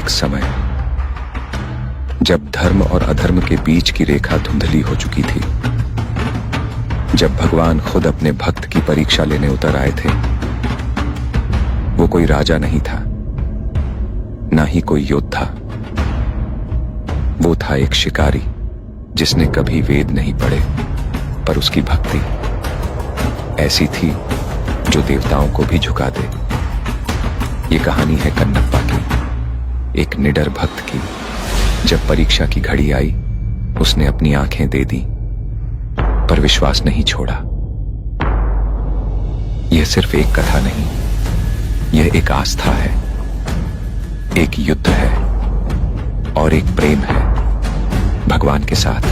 एक समय जब धर्म और अधर्म के बीच की रेखा धुंधली हो चुकी थी, जब भगवान खुद अपने भक्त की परीक्षा लेने उतर आए थे, वो कोई राजा नहीं था, ना ही कोई योद्धा। वो था एक शिकारी जिसने कभी वेद नहीं पढ़े, पर उसकी भक्ति ऐसी थी जो देवताओं को भी झुका दे। ये कहानी है कन्नप्पा की, एक निडर भक्त की। जब परीक्षा की घड़ी आई, उसने अपनी आंखें दे दी, पर विश्वास नहीं छोड़ा। यह सिर्फ एक कथा नहीं, यह एक आस्था है, एक युद्ध है और एक प्रेम है भगवान के साथ।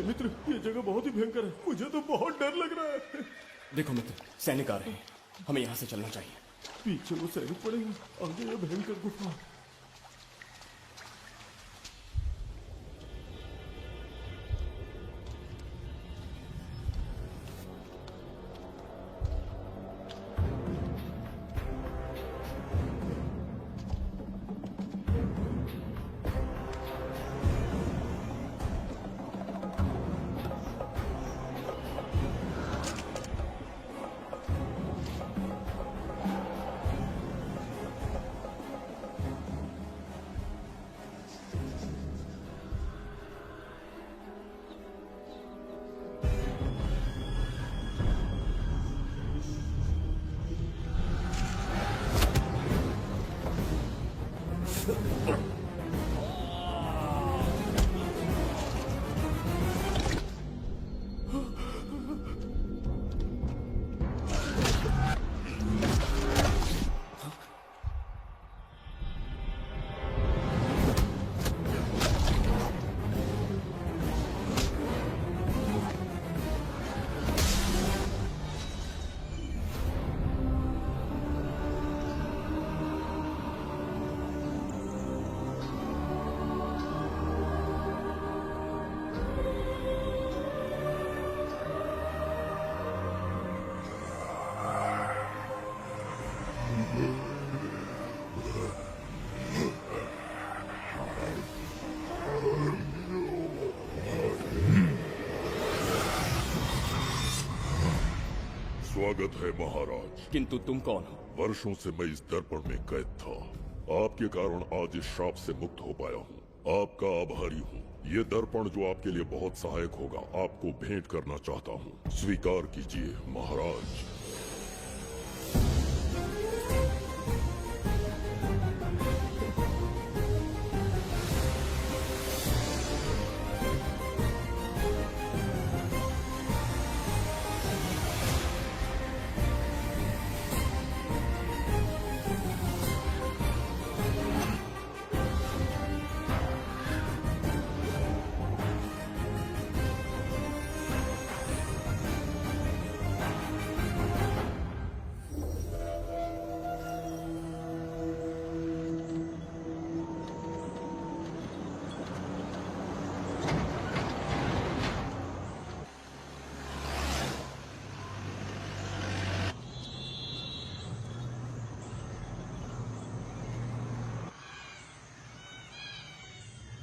मित्र, ये जगह बहुत ही भयंकर है। मुझे तो बहुत डर लग रहा है। देखो मित्र, सैनिक आ रहे हैं, हमें यहाँ से चलना चाहिए। पीछे वो सैनिक पड़ेंगे, आगे ये भयंकर गुफा। स्वागत है महाराज। किंतु तुम कौन हो? वर्षों से मैं इस दर्पण में कैद था। आपके कारण आज इस श्राप से मुक्त हो पाया हूँ। आपका आभारी हूँ। ये दर्पण जो आपके लिए बहुत सहायक होगा, आपको भेंट करना चाहता हूँ। स्वीकार कीजिए महाराज।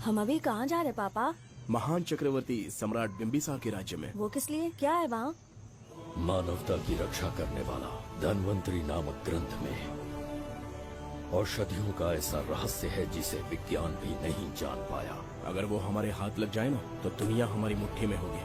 हम अभी कहाँ जा रहे पापा? महान चक्रवर्ती सम्राट बिम्बिसार के राज्य में। वो किस लिए? क्या है वहाँ? मानवता की रक्षा करने वाला धन्वंतरी नामक ग्रंथ में औषधियों का ऐसा रहस्य है जिसे विज्ञान भी नहीं जान पाया। अगर वो हमारे हाथ लग जाए ना तो दुनिया हमारी मुट्ठी में होगी।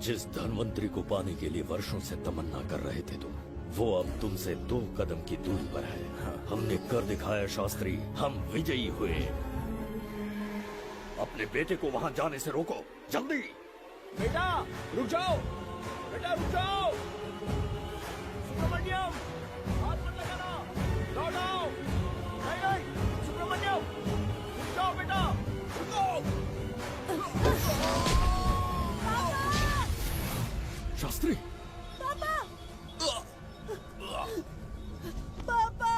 जिस धनवंतरी को पाने के लिए वर्षों से तमन्ना कर रहे थे तुम, वो अब तुमसे 2 कदम की दूरी पर है। हमने कर दिखाया शास्त्री, हम विजयी हुए। अपने बेटे को वहां जाने से रोको, जल्दी। बेटा रुक जाओ, बेटा रुक जाओ। सुब्रमण्यम, हाथ मत लगाना, लौट आओ। नहीं नहीं, सुब्रमण्यम, रुक जाओ बेटा, रुको। शास्त्री, पापा! पापा!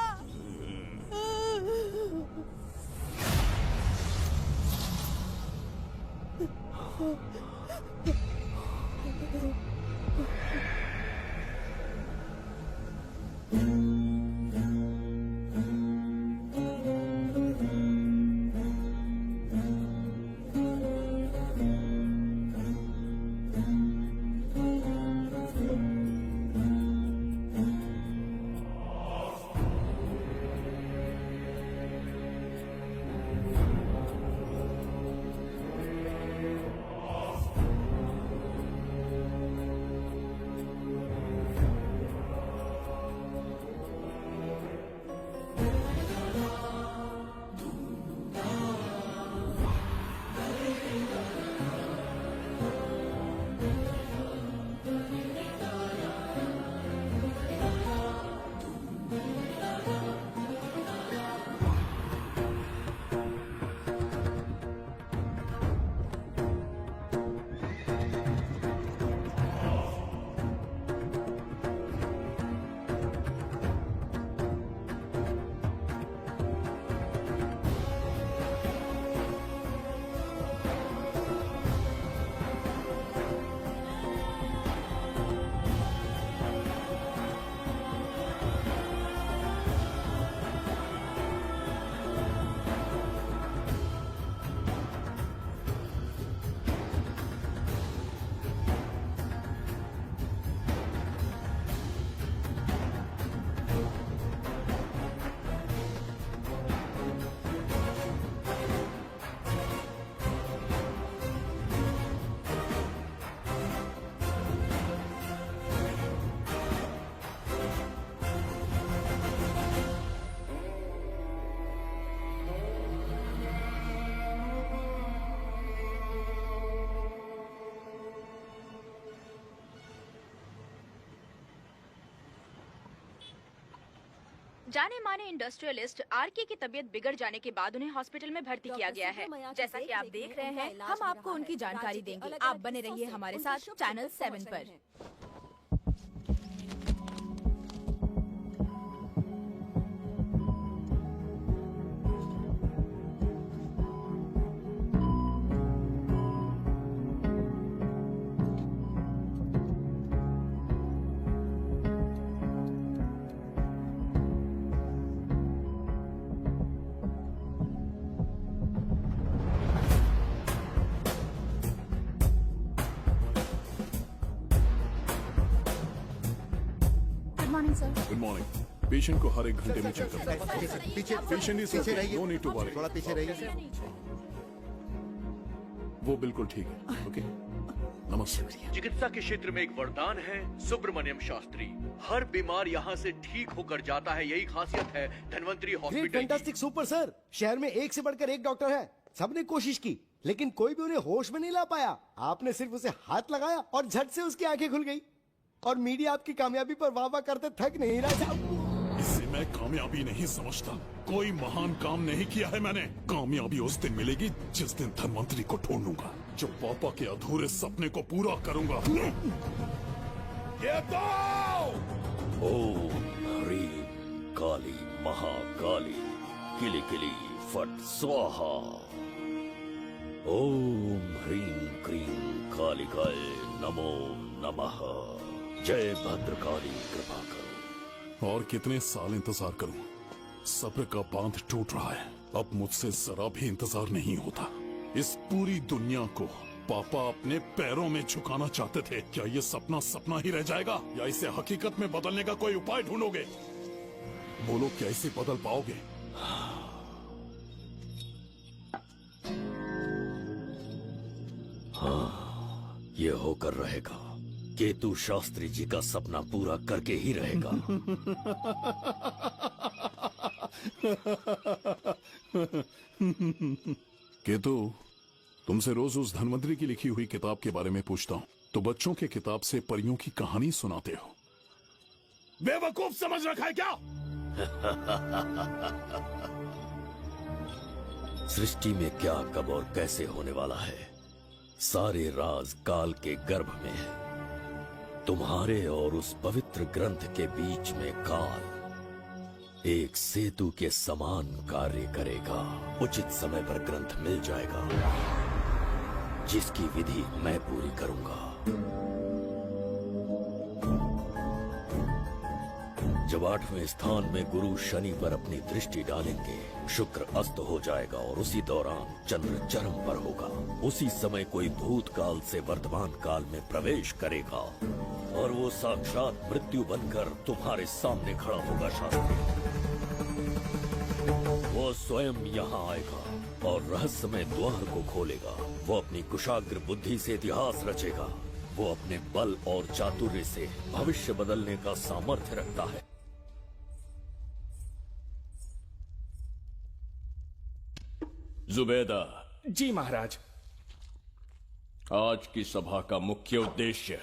जाने माने इंडस्ट्रियलिस्ट आरके की तबीयत बिगड़ जाने के बाद उन्हें हॉस्पिटल में भर्ती किया गया है। जैसा कि आप देख रहे हैं, हम आपको उनकी जानकारी देंगे। आप बने रहिए हमारे साथ चैनल 7 पर। Good morning sir. Good morning. Patient को हर एक घंटे में चेक करना है। पीछे पेशेंट इज पीछे रहिए। No need to worry. थोड़ा पीछे रहिए। वो बिल्कुल ठीक है। ओके, नमस्ते। चिकित्सा के क्षेत्र में एक वरदान है सुब्रमण्यम शास्त्री। हर बीमार यहाँ से ठीक होकर जाता है, यही खासियत है धन्वंतरी ग्रेट, हॉस्पिटल की। Fantastic, super sir. शहर में एक से बढ़कर एक डॉक्टर है। सबने कोशिश की लेकिन कोई भी उन्हें होश में नहीं ला पाया। आपने सिर्फ उसे हाथ लगाया और झट से उसकी आंखें खुल गई। और मीडिया आपकी कामयाबी पर वाह वाह करते थक नहीं रहा। इसे मैं कामयाबी नहीं समझता। कोई महान काम नहीं किया है मैंने। कामयाबी उस दिन मिलेगी जिस दिन धन्वंतरी को ढूंढूंगा, जो पापा के अधूरे सपने को पूरा करूंगा। ये दो! ओम ह्रीं काली महाकाली किली किली फट स्वाहा। ओम ह्रीं क्रीं कालिकाय नमो नमः। जय भद्रकाली, कृपा करो। और कितने साल इंतजार करूं? सब्र का बांध टूट रहा है। अब मुझसे जरा भी इंतजार नहीं होता। इस पूरी दुनिया को पापा अपने पैरों में झुकाना चाहते थे। क्या ये सपना सपना ही रह जाएगा या इसे हकीकत में बदलने का कोई उपाय ढूंढोगे? बोलो, क्या इसे बदल पाओगे? हाँ, ये होकर रहेगा। केतु शास्त्री जी का सपना पूरा करके ही रहेगा। केतु, तुमसे रोज उस धन्वंतरी की लिखी हुई किताब के बारे में पूछता हूँ तो बच्चों के किताब से परियों की कहानी सुनाते हो। बेवकूफ समझ रखा है क्या? सृष्टि में क्या, कब और कैसे होने वाला है, सारे राज काल के गर्भ में है। तुम्हारे और उस पवित्र ग्रंथ के बीच में काल एक सेतु के समान कार्य करेगा। उचित समय पर ग्रंथ मिल जाएगा, जिसकी विधि मैं पूरी करूंगा। जब 8वें स्थान में गुरु शनि पर अपनी दृष्टि डालेंगे, शुक्र अस्त हो जाएगा और उसी दौरान चंद्र चरम पर होगा। उसी समय कोई भूतकाल से वर्तमान काल में प्रवेश करेगा और वो साक्षात मृत्यु बनकर तुम्हारे सामने खड़ा होगा। शास्त्री, वो स्वयं यहाँ आएगा और रहस्यमय द्वार को खोलेगा। वो अपनी कुशाग्र बुद्धि से इतिहास रचेगा। वो अपने बल और चातुर्य से भविष्य बदलने का सामर्थ्य रखता है। जुबैदा, जी महाराज। आज की सभा का मुख्य उद्देश्य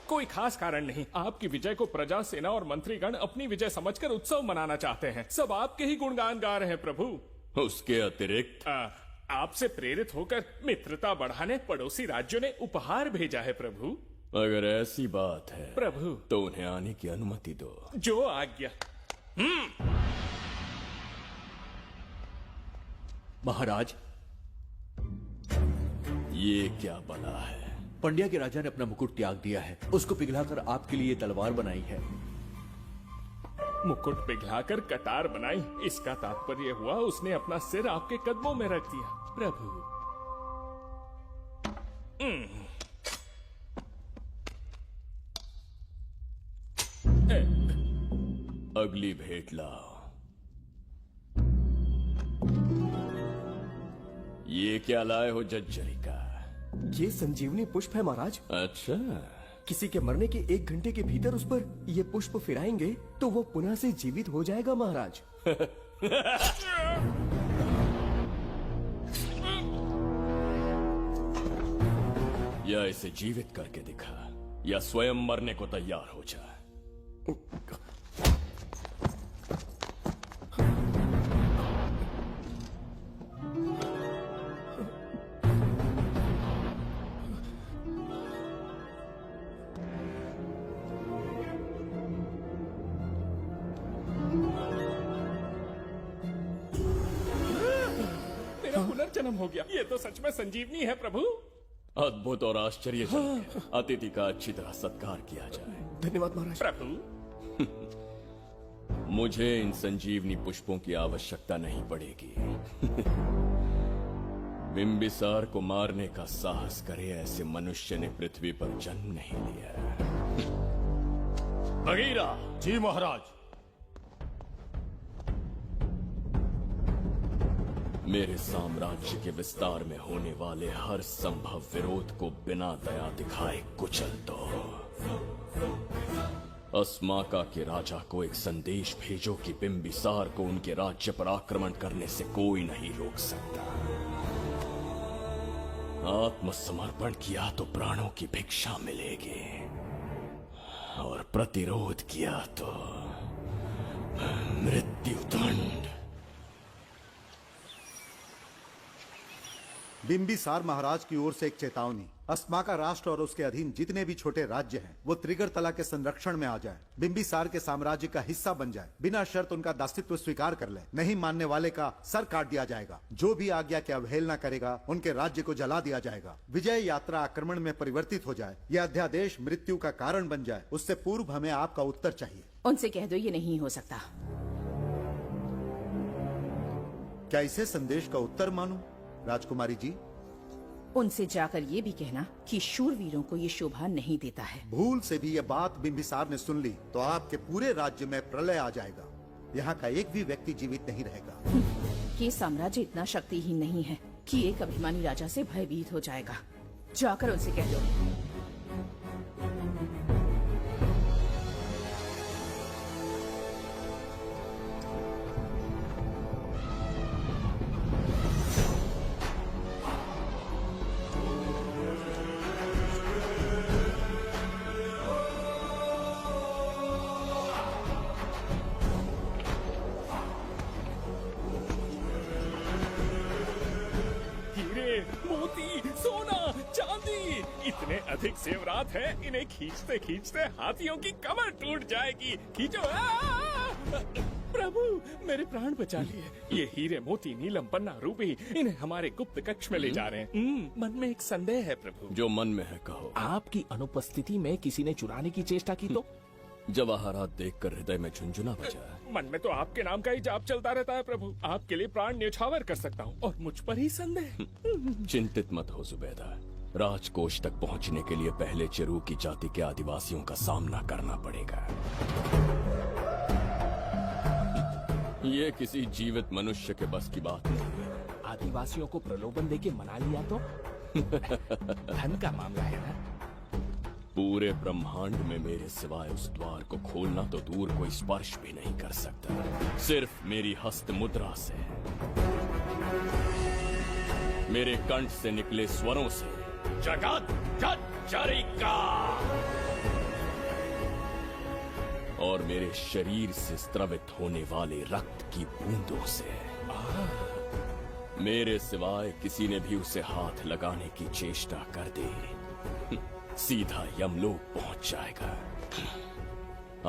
कोई खास कारण नहीं। आपकी विजय को प्रजा, सेना और मंत्रीगण अपनी विजय समझकर उत्सव मनाना चाहते हैं। सब आपके ही गुणगान गा रहे हैं प्रभु। उसके अतिरिक्त आपसे प्रेरित होकर मित्रता बढ़ाने पड़ोसी राज्यों ने उपहार भेजा है प्रभु। अगर ऐसी बात है प्रभु, तो उन्हें आने की अनुमति दो। जो आज्ञा। महाराज, ये क्या बला है? पंड्या के राजा ने अपना मुकुट त्याग दिया है। उसको पिघलाकर आपके लिए तलवार बनाई है। मुकुट पिघलाकर कटार बनाई, इसका तात्पर्य हुआ उसने अपना सिर आपके कदमों में रख दिया प्रभु। अगली भेंट लाओ। ये क्या लाए हो जज्जरी का? ये संजीवनी पुष्प है महाराज। अच्छा, किसी के मरने के 1 घंटे के भीतर उस पर ये पुष्प फिराएंगे तो वो पुनः से जीवित हो जाएगा महाराज। या इसे जीवित करके दिखा। या स्वयं मरने को तैयार हो जा। मेरा पुनर्जन्म हो गया। ये तो सच में संजीवनी है प्रभु। अद्भुत और आश्चर्यजनक है। अतिथि का अच्छी तरह सत्कार किया जाए। धन्यवाद महाराज। प्रभु, मुझे इन संजीवनी पुष्पों की आवश्यकता नहीं पड़ेगी। बिंबिसार को मारने का साहस करे ऐसे मनुष्य ने पृथ्वी पर जन्म नहीं लिया। बगीरा। जी महाराज। मेरे साम्राज्य के विस्तार में होने वाले हर संभव विरोध को बिना दया दिखाए कुचल दो। अस्माका के राजा को एक संदेश भेजो कि बिंबिसार को उनके राज्य पर आक्रमण करने से कोई नहीं रोक सकता। आत्मसमर्पण किया तो प्राणों की भिक्षा मिलेगी, और प्रतिरोध किया तो मृत्युदंड। बिंबिसार महाराज की ओर से एक चेतावनी। अस्माका राष्ट्र और उसके अधीन जितने भी छोटे राज्य हैं, वो त्रिगर्तला के संरक्षण में आ जाएं, बिंबिसार के साम्राज्य का हिस्सा बन जाए, बिना शर्त उनका दासत्व स्वीकार कर ले। नहीं मानने वाले का सर काट दिया जाएगा। जो भी आज्ञा की अवहेलना करेगा उनके राज्य को जला दिया जाएगा। विजय यात्रा आक्रमण में परिवर्तित हो जाए, यह अध्यादेश मृत्यु का कारण बन जाए, उससे पूर्व हमें आपका उत्तर चाहिए। उनसे कह दो ये नहीं हो सकता। क्या इसे संदेश का उत्तर मानूं? राजकुमारी जी, उनसे जाकर ये भी कहना कि शूरवीरों को ये शोभा नहीं देता है। भूल से भी ये बात बिंबिसार ने सुन ली तो आपके पूरे राज्य में प्रलय आ जाएगा। यहाँ का एक भी व्यक्ति जीवित नहीं रहेगा। ये साम्राज्य इतना शक्तिहीन नहीं है कि एक अभिमानी राजा से भयभीत हो जाएगा। जाकर उनसे कह दो। मोती, सोना, चांदी, इतने अधिक जेवरात हैं, इन्हें खींचते खींचते हाथियों की कमर टूट जाएगी। खींचो। प्रभु, मेरे प्राण बचा लिए। ये हीरे, मोती, नीलम, पन्ना, रूबी, इन्हें हमारे गुप्त कक्ष में ले जा रहे हैं। मन में एक संदेह है प्रभु। जो मन में है कहो। आपकी अनुपस्थिति में किसी ने चुराने की चेष्टा की तो? जवाहरात देखकर हृदय में झुंझुना बजा। मन में तो आपके नाम का ही जाप चलता रहता है प्रभु। आपके लिए प्राण न्यौछावर कर सकता हूँ, और मुझ पर ही संदेह। चिंतित मत हो जुबैदा। राजकोष तक पहुँचने के लिए पहले चिरू की जाति के आदिवासियों का सामना करना पड़ेगा। ये किसी जीवित मनुष्य के बस की बात नहीं है। आदिवासियों को प्रलोभन देके मना लिया तो? धन का मामला है ना? पूरे ब्रह्मांड में मेरे सिवाय उस द्वार को खोलना तो दूर कोई स्पर्श भी नहीं कर सकता। सिर्फ मेरी हस्त मुद्रा से, मेरे कंठ से निकले स्वरों से जगत जर्जरिका, और मेरे शरीर से स्त्रवित होने वाले रक्त की बूंदों से। मेरे सिवाय किसी ने भी उसे हाथ लगाने की चेष्टा कर दी, सीधा यमलोक पहुंच जाएगा।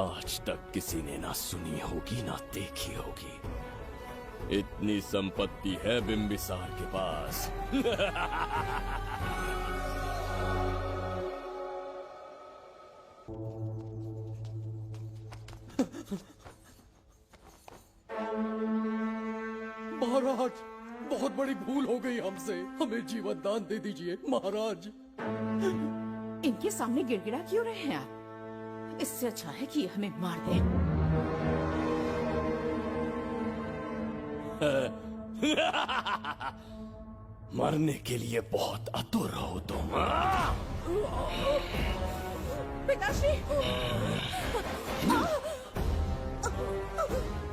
आज तक किसी ने ना सुनी होगी ना देखी होगी। इतनी संपत्ति है बिंबिसार के पास। महाराज, बहुत बड़ी भूल हो गई हमसे। हमें जीवन दान दे दीजिए महाराज। इनके सामने गिड़गिड़ा क्यों रहे हैं आप? इससे अच्छा है कि हमें मार दें। मरने के लिए बहुत आतुर हो तुम। पिताश्री!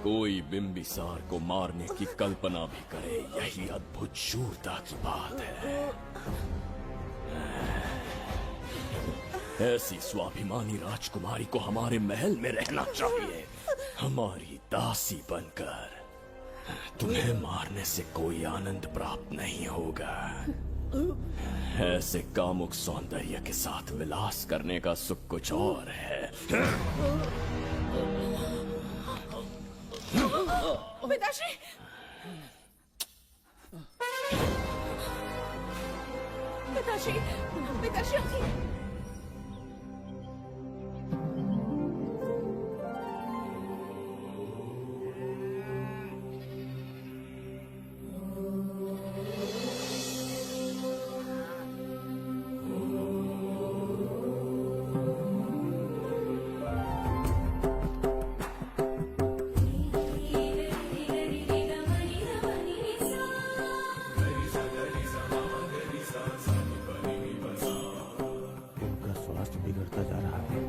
कोई बिंबिसार को मारने की कल्पना भी करे, यही अद्भुत शूरता की बात है। ऐसी स्वाभिमानी राजकुमारी को हमारे महल में रहना चाहिए, हमारी दासी बनकर। तुम्हें मारने से कोई आनंद प्राप्त नहीं होगा। ऐसे कामुक सौंदर्य के साथ विलास करने का सुख कुछ और है। पिताश्री, पिताश्री, पिताश्री। बिगड़ता जा रहा है।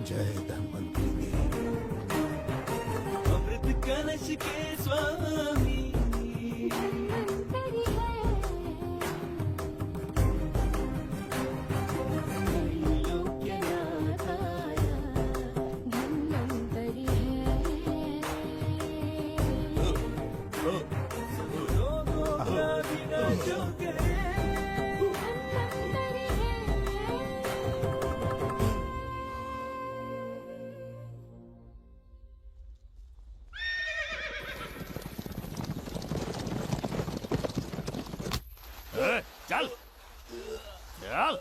जय धन्वंतरी अमृत कलश के स्वामी चल चल।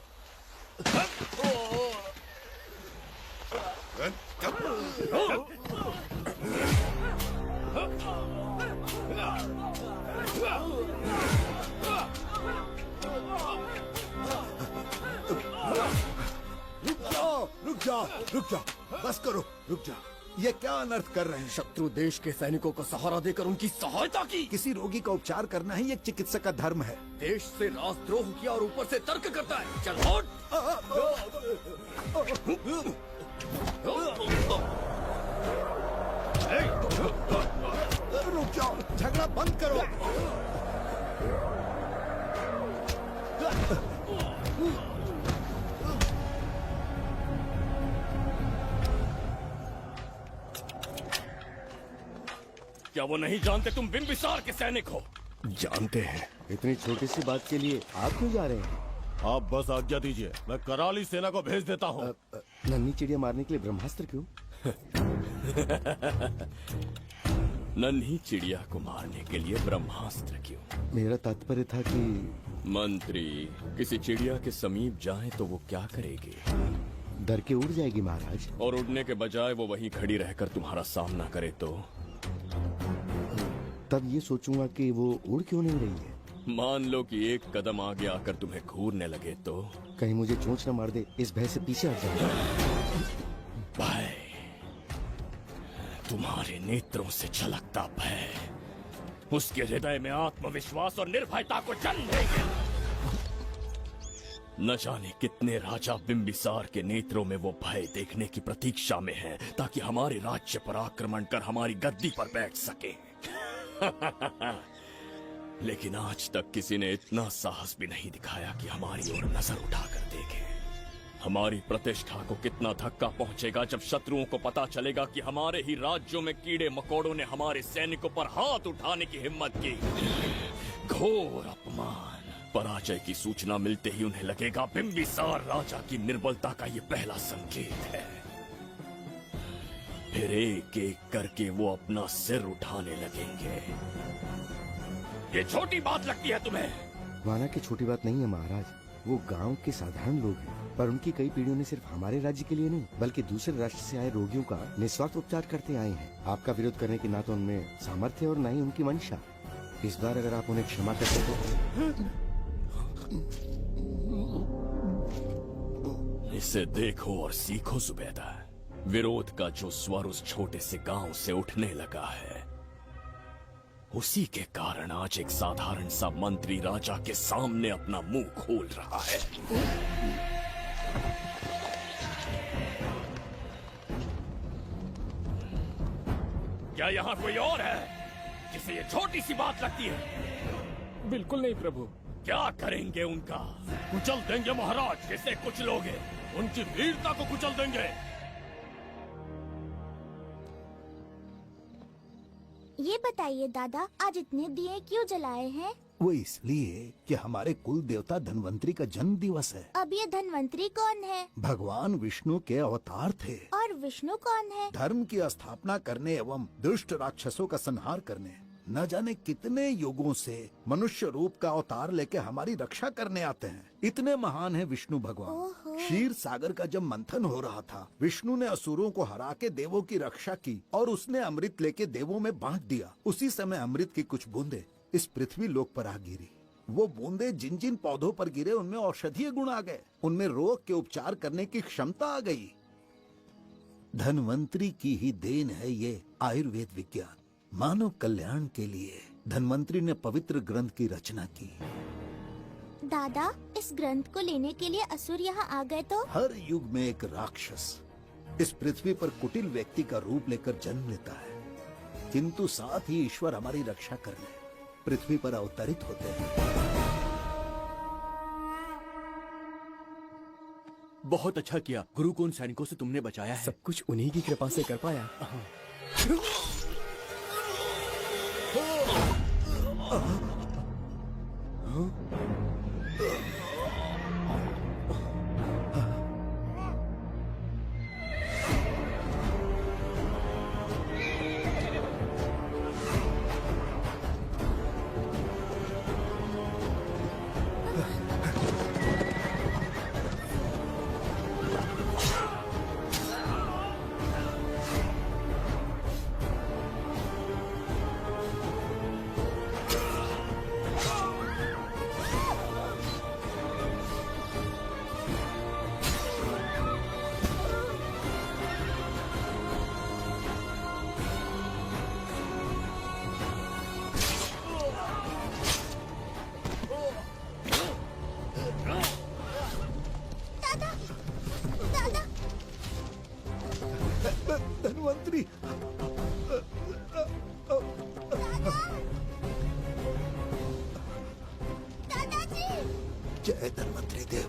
रुक जाओ, रुक जाओ, बस करो, रुक जाओ। ये क्या अनर्थ कर रहे हैं? शत्रु देश के सैनिकों को सहारा देकर उनकी सहायता की। किसी रोगी का उपचार करना ही एक चिकित्सक का धर्म है। देश से राजद्रोह किया और ऊपर से तर्क करता है। चल हट। रुक जाओ, झगड़ा बंद करो। क्या वो नहीं जानते तुम बिंबिसार के सैनिक हो? जानते हैं। इतनी छोटी सी बात के लिए आप क्यों जा रहे हैं? आप बस आज्ञा दीजिए, मैं कराली सेना को भेज देता हूँ। नन्ही चिड़िया मारने के लिए ब्रह्मास्त्र क्यों? नन्ही चिड़िया को मारने के लिए ब्रह्मास्त्र क्यों? मेरा तात्पर्य था कि मंत्री, किसी चिड़िया के समीप जाएं तो वो क्या करेगी? डर के उड़ जाएगी महाराज। और उड़ने के बजाय वो वहीं खड़ी रहकर तुम्हारा सामना करे तो? तब ये सोचूंगा कि वो उड़ क्यों नहीं रही है। मान लो कि एक कदम आगे आकर तुम्हें घूरने लगे तो? कहीं मुझे चोंच न मार दे, इस भय से पीछे हट जाऊंगा। भय, तुम्हारे नेत्रों से झलकता भय उसके हृदय में आत्मविश्वास और निर्भयता को जन्म देंगे। न जाने कितने राजा बिंबिसार के नेत्रों में वो भय देखने की प्रतीक्षा में हैं, ताकि हमारे राज्य पर आक्रमण कर हमारी गद्दी पर बैठ सके। लेकिन आज तक किसी ने इतना साहस भी नहीं दिखाया कि हमारी ओर नजर उठाकर देखे। हमारी प्रतिष्ठा को कितना धक्का पहुंचेगा जब शत्रुओं को पता चलेगा कि हमारे ही राज्यों में कीड़े मकोड़ों ने हमारे सैनिकों पर हाथ उठाने की हिम्मत की। घोर अपमान। पराजय की सूचना मिलते ही उन्हें लगेगा बिंबिसार राजा की निर्बलता का ये पहला संकेत है। फिर एक एक करके वो अपना सिर उठाने लगेंगे। ये छोटी बात लगती है तुम्हें? माना कि छोटी बात नहीं है महाराज, वो गांव के साधारण लोग हैं, पर उनकी कई पीढ़ियों ने सिर्फ हमारे राज्य के लिए नहीं बल्कि दूसरे राष्ट्र से आए रोगियों का निस्वार्थ उपचार करते आए हैं। आपका विरोध करने की ना तो उनमें सामर्थ्य और ना ही उनकी मंशा। इस बार अगर आप उन्हें क्षमा कर सको। इसे देखो और सीखो जुबैदा। विरोध का जो स्वर उस छोटे से गांव से उठने लगा है, उसी के कारण आज एक साधारण सा मंत्री राजा के सामने अपना मुंह खोल रहा है। क्या यहाँ कोई और है जिसे ये छोटी सी बात लगती है? बिल्कुल नहीं प्रभु। क्या करेंगे उनका? कुचल देंगे महाराज, जिसे कुचलोगे उनकी वीरता को कुचल देंगे। ये बताइए दादा, आज इतने दिए क्यों जलाए हैं? वो इसलिए कि हमारे कुल देवता धन्वंतरी का जन्म दिवस है। अब ये धन्वंतरी कौन है? भगवान विष्णु के अवतार थे। और विष्णु कौन है? धर्म की स्थापना करने एवं दुष्ट राक्षसों का संहार करने न जाने कितने युगों से मनुष्य रूप का अवतार लेके हमारी रक्षा करने आते हैं। इतने महान है विष्णु भगवान। क्षीर सागर का जब मंथन हो रहा था, विष्णु ने असुरों को हरा के देवों की रक्षा की और उसने अमृत लेके देवों में बांट दिया। उसी समय अमृत की कुछ बूंदे इस पृथ्वी लोक पर आ गिरी। वो बूंदे जिन जिन पौधों पर गिरे उनमें औषधीय गुण आ गए, उनमें रोग के उपचार करने की क्षमता आ गई। धन्वंतरी की ही देन है ये आयुर्वेद विज्ञान। मानव कल्याण के लिए धन्वंतरी ने पवित्र ग्रंथ की रचना की। दादा, इस ग्रंथ को लेने के लिए असुर यहाँ आ गए तो? हर युग में एक राक्षस इस पृथ्वी पर कुटिल व्यक्ति का रूप लेकर जन्म लेता है, किंतु साथ ही ईश्वर हमारी रक्षा करने पृथ्वी पर अवतरित होते हैं। बहुत अच्छा किया गुरु को उन सैनिकों से तुमने बचाया है। सब कुछ उन्हीं की कृपा से कर पाया। धन्वंतरी, दादाजी! जय धन्वंतरी देव।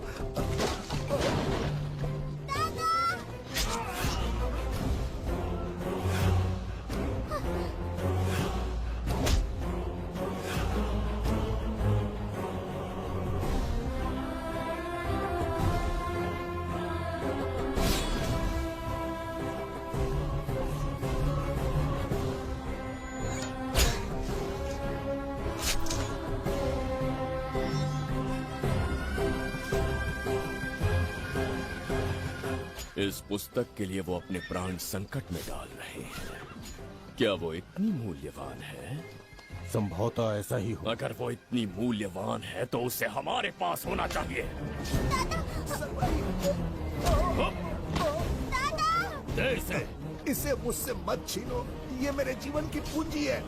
इस पुस्तक के लिए वो अपने प्राण संकट में डाल रहे हैं। क्या वो इतनी मूल्यवान है? संभवतः ऐसा ही हो। अगर वो इतनी मूल्यवान है तो उसे हमारे पास होना चाहिए। दे इसे मुझसे मत छीनो, ये मेरे जीवन की पूंजी है।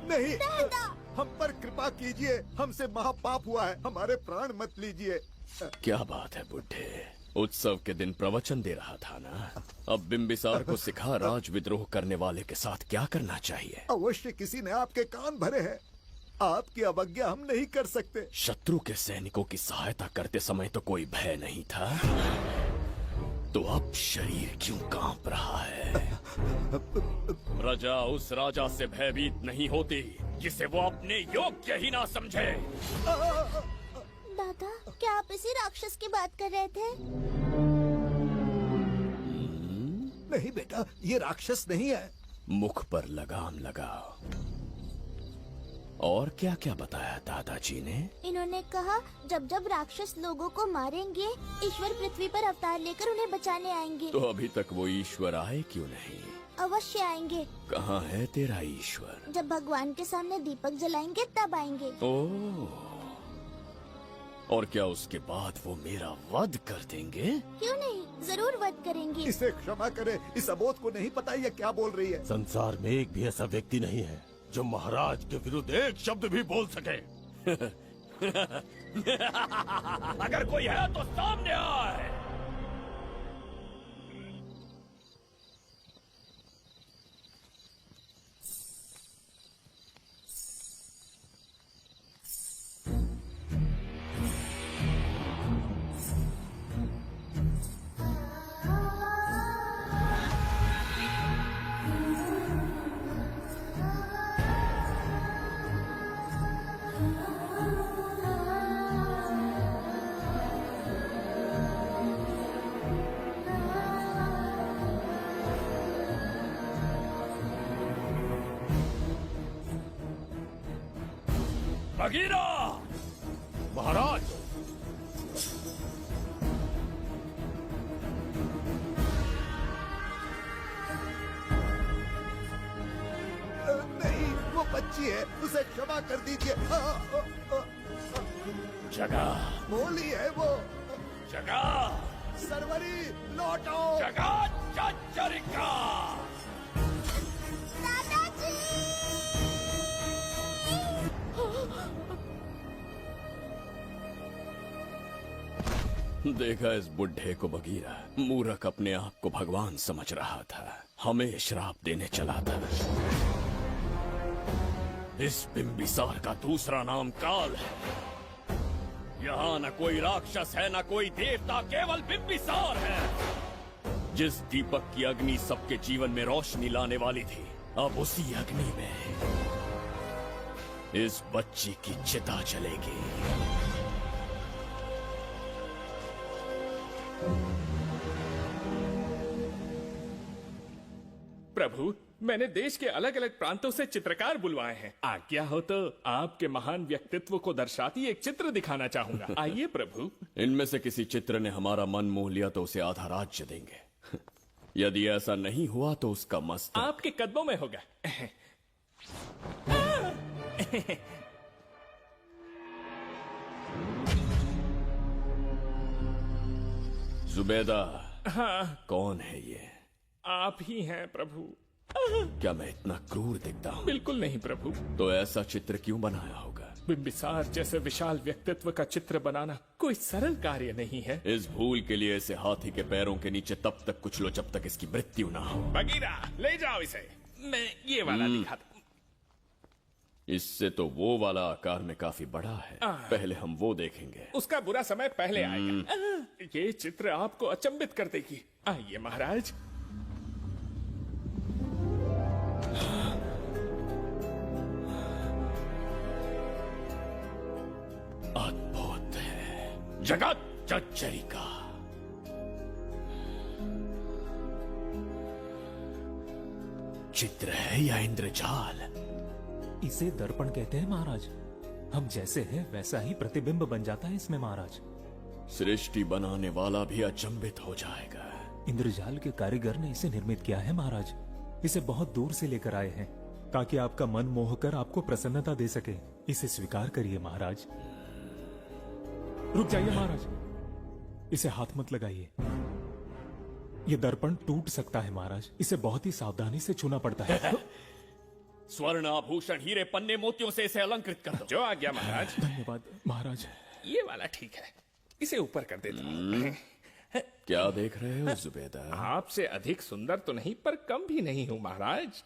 नहीं, हम पर कृपा कीजिए, हमसे महापाप हुआ है, हमारे प्राण मत लीजिए। क्या बात है बुड्ढे, उत्सव के दिन प्रवचन दे रहा था ना। अब बिंबिसार को सिखा राज विद्रोह करने वाले के साथ क्या करना चाहिए। अवश्य किसी ने आपके कान भरे हैं, आपकी अवज्ञा हम नहीं कर सकते। शत्रु के सैनिकों की सहायता करते समय तो कोई भय नहीं था, तो अब शरीर क्यों कांप रहा है? प्रजा उस राजा से भयभीत नहीं होती जिसे वो अपने योग्य ही ना समझे। दादा, क्या आप इसी राक्षस की बात कर रहे थे? नहीं बेटा, ये राक्षस नहीं है। मुख पर लगाम लगाओ। और क्या क्या बताया दादाजी ने? इन्होंने कहा जब जब राक्षस लोगों को मारेंगे, ईश्वर पृथ्वी पर अवतार लेकर उन्हें बचाने आएंगे। तो अभी तक वो ईश्वर आए क्यों नहीं? अवश्य आएंगे। कहाँ है तेरा ईश्वर? जब भगवान के सामने दीपक जलाएंगे तब आएंगे। ओह, और क्या उसके बाद वो मेरा वध कर देंगे? क्यों नहीं, जरूर वध करेंगे। इसे क्षमा करे, इस अबोध को नहीं पता ये क्या बोल रही है। संसार में एक भी ऐसा व्यक्ति नहीं है जो महाराज के विरुद्ध एक शब्द भी बोल सके। अगर कोई है तो सामने आए। बगीरा! महाराज! नहीं, वो बच्ची है, उसे क्षमा कर दीजिए। जगह बोली है वो। जगह सरवरी लौटो। जगह चचरिका। देखा इस बुढ़े को बगीरा। मूर्ख अपने आप को भगवान समझ रहा था, हमें श्राप देने चला था। इस बिंबिसार का दूसरा नाम काल है। यहाँ न कोई राक्षस है न कोई देवता, केवल बिंबिसार है। जिस दीपक की अग्नि सबके जीवन में रोशनी लाने वाली थी, अब उसी अग्नि में इस बच्ची की चिता जलेगी। प्रभु, मैंने देश के अलग अलग प्रांतों से चित्रकार बुलवाए हैं। आज्ञा हो तो आपके महान व्यक्तित्व को दर्शाती एक चित्र दिखाना चाहूंगा। आइए प्रभु। इनमें से किसी चित्र ने हमारा मन मोह लिया तो उसे आधा राज्य देंगे। यदि ऐसा नहीं हुआ तो उसका मस्तक आपके कदमों में होगा। जुबैदा। हाँ। कौन है ये? आप ही हैं प्रभु। क्या मैं इतना क्रूर दिखता हूँ? बिल्कुल नहीं प्रभु। तो ऐसा चित्र क्यों बनाया होगा? बिंबिसार जैसे विशाल व्यक्तित्व का चित्र बनाना कोई सरल कार्य नहीं है। इस भूल के लिए इसे हाथी के पैरों के नीचे तब तक कुचलो जब तक इसकी मृत्यु ना हो। बगीरा, ले जाओ इसे। मैं ये वाला दिखाता। इससे तो वो वाला आकार में काफी बड़ा है। पहले हम वो देखेंगे। उसका बुरा समय पहले आएगा। ये चित्र आपको अचंभित कर देगी। आइए महाराज। अद्भुत है। जगत चचरिका। चित्र है या इंद्रजाल? इसे दर्पण कहते हैं महाराज। हम जैसे हैं वैसा ही प्रतिबिंब बन जाता है इसमें महाराज। सृष्टि बनाने वाला भी अचंभित हो जाएगा। इंद्रजाल के कारीगर ने इसे निर्मित किया है महाराज। इसे बहुत दूर से लेकर आए हैं ताकि आपका मन मोह कर आपको प्रसन्नता दे सके। इसे स्वीकार करिए महाराज। रुक जाइए महाराज, इसे हाथ मत लगाइए। ये दर्पण टूट सकता है महाराज। इसे बहुत ही सावधानी से छूना पड़ता है। स्वर्ण आभूषण हीरे पन्ने मोतियों से इसे अलंकृत कर दो। जो आ गया महाराज। धन्यवाद महाराज। ये वाला ठीक है, इसे ऊपर कर देता हूँ। क्या देख रहे हो जुबैदा? आपसे अधिक सुंदर तो नहीं पर कम भी नहीं हूँ महाराज।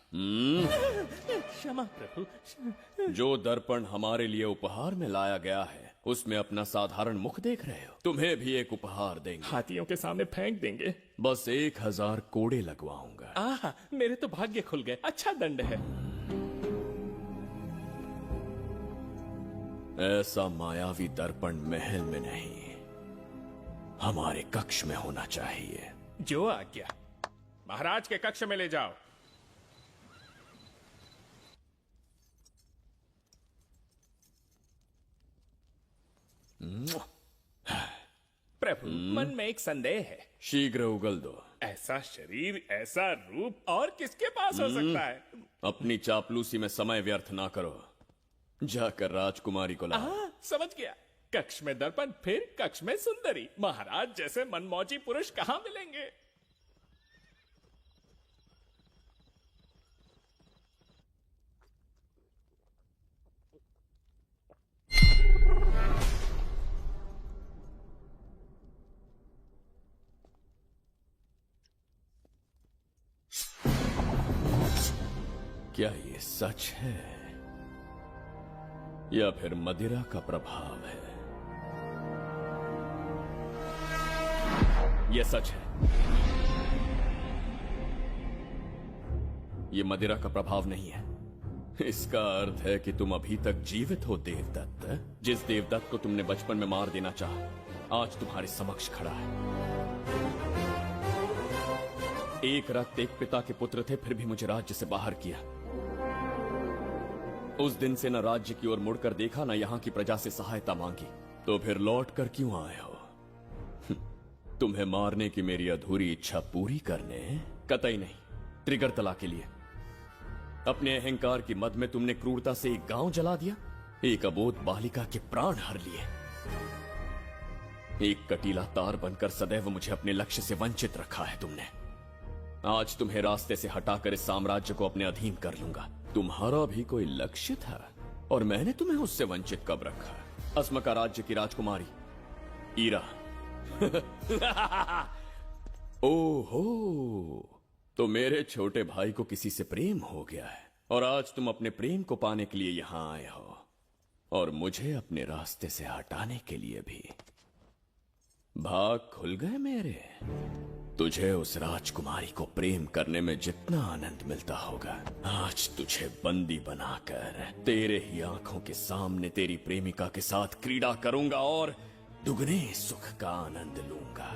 क्षमा प्रभु। जो दर्पण हमारे लिए उपहार में लाया गया है उसमें अपना साधारण मुख देख रहे हो। तुम्हें भी एक उपहार देंगे। हाथियों के सामने फेंक देंगे। बस 1000 कोड़े लगवाऊंगा। आह, मेरे तो भाग्य खुल गए। अच्छा दंड है। ऐसा मायावी दर्पण महल में नहीं, हमारे कक्ष में होना चाहिए। जो आज्ञा। महाराज के कक्ष में ले जाओ। प्रभु, मन में एक संदेह है। शीघ्र उगल दो। ऐसा शरीर, ऐसा रूप और किसके पास हो सकता है? अपनी चापलूसी में समय व्यर्थ ना करो। जाकर राजकुमारी को लाओ। समझ गया। कक्ष में दर्पण फिर कक्ष में सुंदरी। महाराज जैसे मनमौजी पुरुष कहाँ मिलेंगे। क्या ये सच है या फिर मदिरा का प्रभाव है? यह सच है। ये मदिरा का प्रभाव नहीं है। इसका अर्थ है कि तुम अभी तक जीवित हो देवदत्त। जिस देवदत्त को तुमने बचपन में मार देना चाहा, आज तुम्हारे समक्ष खड़ा है। एक रक्त एक पिता के पुत्र थे, फिर भी मुझे राज्य से बाहर किया। उस दिन से न राज्य की ओर मुड़कर देखा, न यहां की प्रजा से सहायता मांगी। तो फिर लौट कर क्यों आए हो? तुम्हें मारने की मेरी अधूरी इच्छा पूरी करने? कतई नहीं, त्रिगर्तला के लिए। अपने अहंकार की मद में तुमने क्रूरता से एक गांव जला दिया, एक अबोध बालिका के प्राण हर लिए। एक कटीला तार बनकर सदैव मुझे अपने लक्ष्य से वंचित रखा है तुमने। आज तुम्हें रास्ते से हटाकर इस साम्राज्य को अपने अधीन कर लूंगा। तुम्हारा भी कोई लक्ष्य था और मैंने तुम्हें उससे वंचित कब रखा? अस्मका राज्य की राजकुमारी ईरा। ओहो, तो मेरे छोटे भाई को किसी से प्रेम हो गया है और आज तुम अपने प्रेम को पाने के लिए यहां आए हो और मुझे अपने रास्ते से हटाने के लिए भी। भाग खुल गए मेरे। तुझे उस राजकुमारी को प्रेम करने में जितना आनंद मिलता होगा, आज तुझे बंदी बनाकर तेरे ही आंखों के सामने तेरी प्रेमिका के साथ क्रीड़ा करूंगा और दुगने सुख का आनंद लूंगा।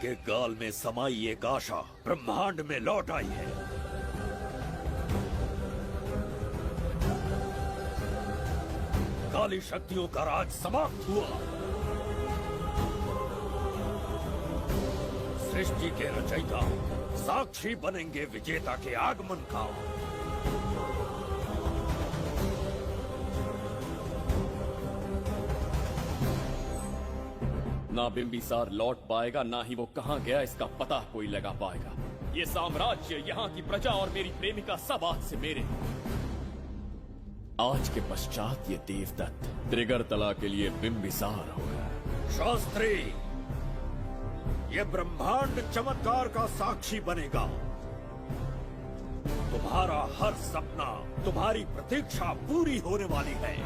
के गाल में समाई एक आशा ब्रह्मांड में लौट आई है। काली शक्तियों का राज समाप्त हुआ। सृष्टि के रचयिता साक्षी बनेंगे विजेता के आगमन का। ना बिंबिसार लौट पाएगा, ना ही वो कहां गया इसका पता कोई लगा पाएगा। ये साम्राज्य, यहाँ की प्रजा और मेरी प्रेमिका सब आज से मेरे। आज के पश्चात ये देवदत्त त्रिगर्तला के लिए बिंबिसार होगा। शास्त्री, ये ब्रह्मांड चमत्कार का साक्षी बनेगा। तुम्हारा हर सपना, तुम्हारी प्रतीक्षा पूरी होने वाली है।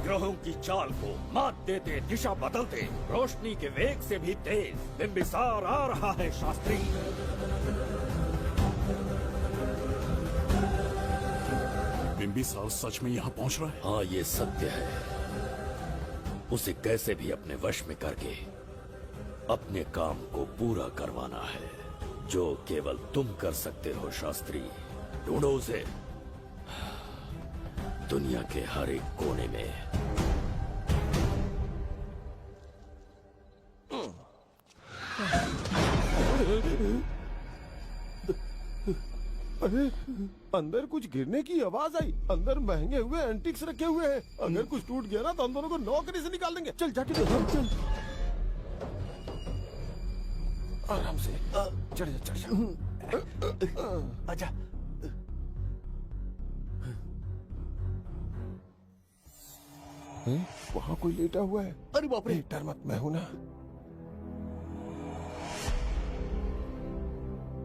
ग्रहों की चाल को मात देते, दिशा बदलते, रोशनी के वेग से भी तेज बिंबिसार आ रहा है। शास्त्री, बिंबिसार सच में यहाँ पहुँच रहा है? हाँ, ये सत्य है। उसे कैसे भी अपने वश में करके अपने काम को पूरा करवाना है, जो केवल तुम कर सकते हो। शास्त्री, ढूंढो उसे दुनिया के हर एक कोने में। अरे अंदर कुछ गिरने की आवाज आई। अंदर महंगे हुए एंटिक्स रखे हुए हैं। अगर कुछ टूट गया ना तो हम दोनों को नौकरी से निकाल देंगे। चल जाके चल। आराम से चढ़ जा। आजा। वहाँ कोई लेटा हुआ है। अरे बाप रे, डर मत, मैं हूं ना।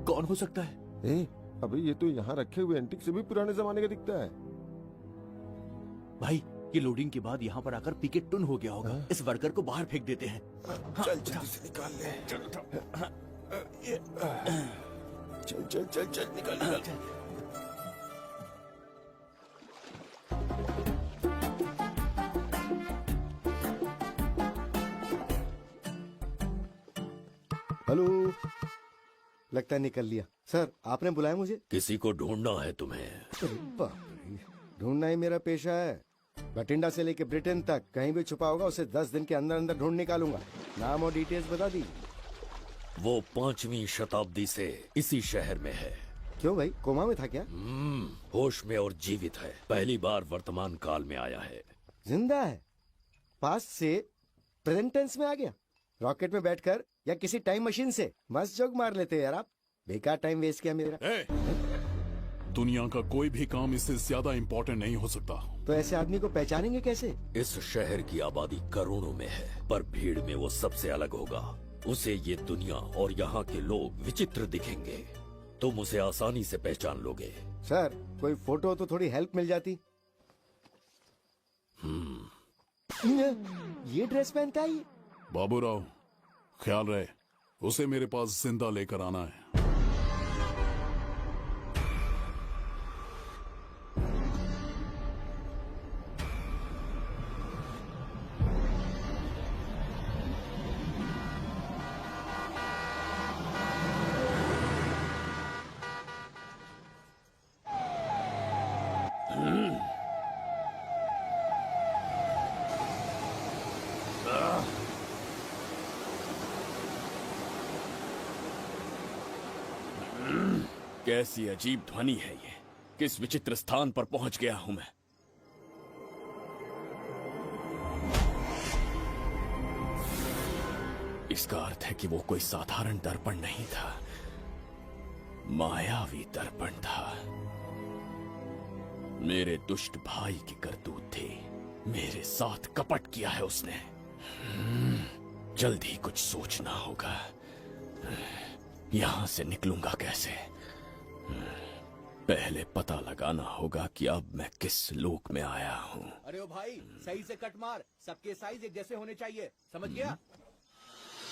कौन हो सकता है? अबे ये तो यहाँ रखे हुए एंटिक से भी पुराने जमाने का दिखता है। भाई ये लोडिंग के बाद यहाँ पर आकर पिकेट टुन हो गया होगा। इस वर्कर को बाहर फेंक देते हैं। चल जल्दी से निकाल ले। चल चल चल चल निकाल। हेलो, लगता है निकल लिया। सर आपने बुलाया मुझे? किसी को ढूंढना है तुम्हें। अरे बाप रे, ढूंढना ही मेरा पेशा है। बठिंडा से लेके ब्रिटेन तक कहीं भी छुपा होगा उसे 10 दिन के अंदर अंदर ढूंढ निकालूंगा। नाम और डिटेल्स बता दी। वो 5वीं शताब्दी से इसी शहर में है। क्यों भाई, कोमा में था क्या? होश में और जीवित है। पहली बार वर्तमान काल में आया है। जिंदा है? पास्ट से प्रेजेंट टेंस में आ गया? रॉकेट में बैठकर या किसी टाइम मशीन से? मस्त जोक मार लेते यार आप। बेकार टाइम वेस्ट किया मेरा। दुनिया का कोई भी काम इससे ज्यादा इम्पोर्टेंट नहीं हो सकता। तो ऐसे आदमी को पहचानेंगे कैसे? इस शहर की आबादी करोड़ों में है, पर भीड़ में वो सबसे अलग होगा। उसे ये दुनिया और यहाँ के लोग विचित्र दिखेंगे। तुम उसे आसानी से पहचान लोगे। सर कोई फोटो हो तो थोड़ी हेल्प मिल जाती। ये ड्रेस पहनता है ये? बाबूराव ख्याल रहे, उसे मेरे पास जिंदा लेकर आना है। कैसी अजीब ध्वनि है ये। किस विचित्र स्थान पर पहुंच गया हूं मैं। इसका अर्थ है कि वो कोई साधारण दर्पण नहीं था, मायावी दर्पण था। मेरे दुष्ट भाई की करतूत थी। मेरे साथ कपट किया है उसने। जल्द ही कुछ सोचना होगा। यहां से निकलूंगा कैसे? पहले पता लगाना होगा कि अब मैं किस लोक में आया हूँ। अरे ओ भाई, सही से कट मार। सबके साइज एक जैसे होने चाहिए, समझ गया?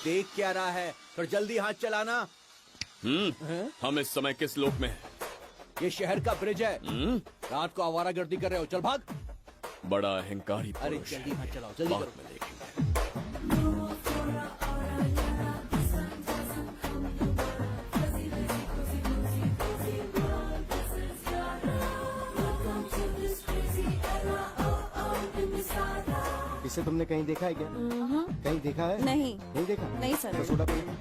देख क्या रहा है, तो जल्दी हाथ चलाना। हम इस समय किस लोक में हैं? ये शहर का ब्रिज है। रात को आवारागर्दी कर रहे हो, चल भाग। बड़ा अहंकारी अरे पुरुष जल्दी है। हाथ चलाओ, जल्दी बाद करो। में देखेंगे। इसे तुमने कहीं देखा है क्या? कहीं देखा है? नहीं। नहीं देखा? नहीं सर। तो सोडा पियो।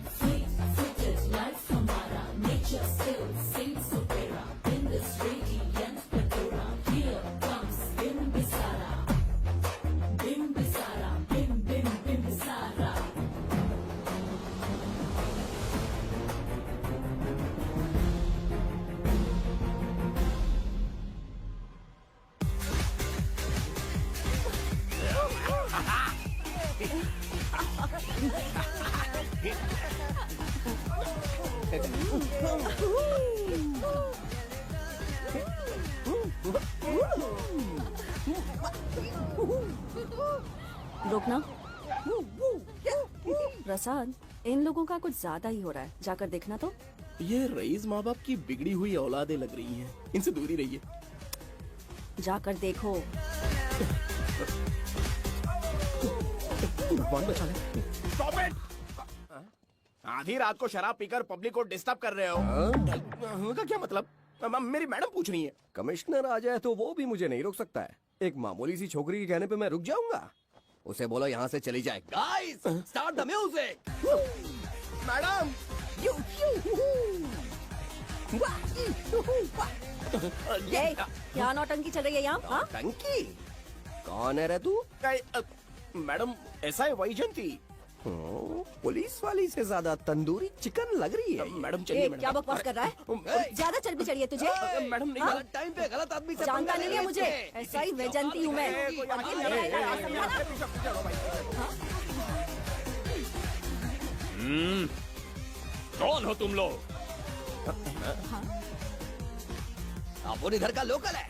रुकना। प्रसाद, इन लोगों का कुछ ज्यादा ही हो रहा है। जाकर देखना तो। ये रईस माँ बाप की बिगड़ी हुई औलादें लग रही हैं। इनसे दूरी रहिए। जाकर देखो। भगवान बचा ले। Stop it! आधी रात को शराब पीकर पब्लिक को डिस्टर्ब कर रहे हो। का क्या मतलब? मेरी मैडम पूछ रही है। कमिश्नर आ जाए तो वो भी मुझे नहीं रोक सकता है। एक मामूली सी छोकरी के कहने पे मैं रुक जाऊंगा? उसे बोलो यहाँ से चली जाए। Guys, start the music. Madam, ये क्या नौटंकी चल रही है यहाँ? हाँ? टंकी? कौन है रे तू? मैडम ऐसा है वैजंती। पुलिस वाली से ज्यादा तंदूरी चिकन लग रही है। मैडम चलिए। क्या बकवास कर रहा है? ज्यादा चर्बी चढ़ी है तुझे? मैडम नहीं, हाँ? गलत टाइम पे गलत आदमी से जानता पंगा नहीं ले है रहे मुझे, थे। ऐसा ही वैजंती हूँ मैं। कौन हो तुम लोग? अपन इधर का लोकल है।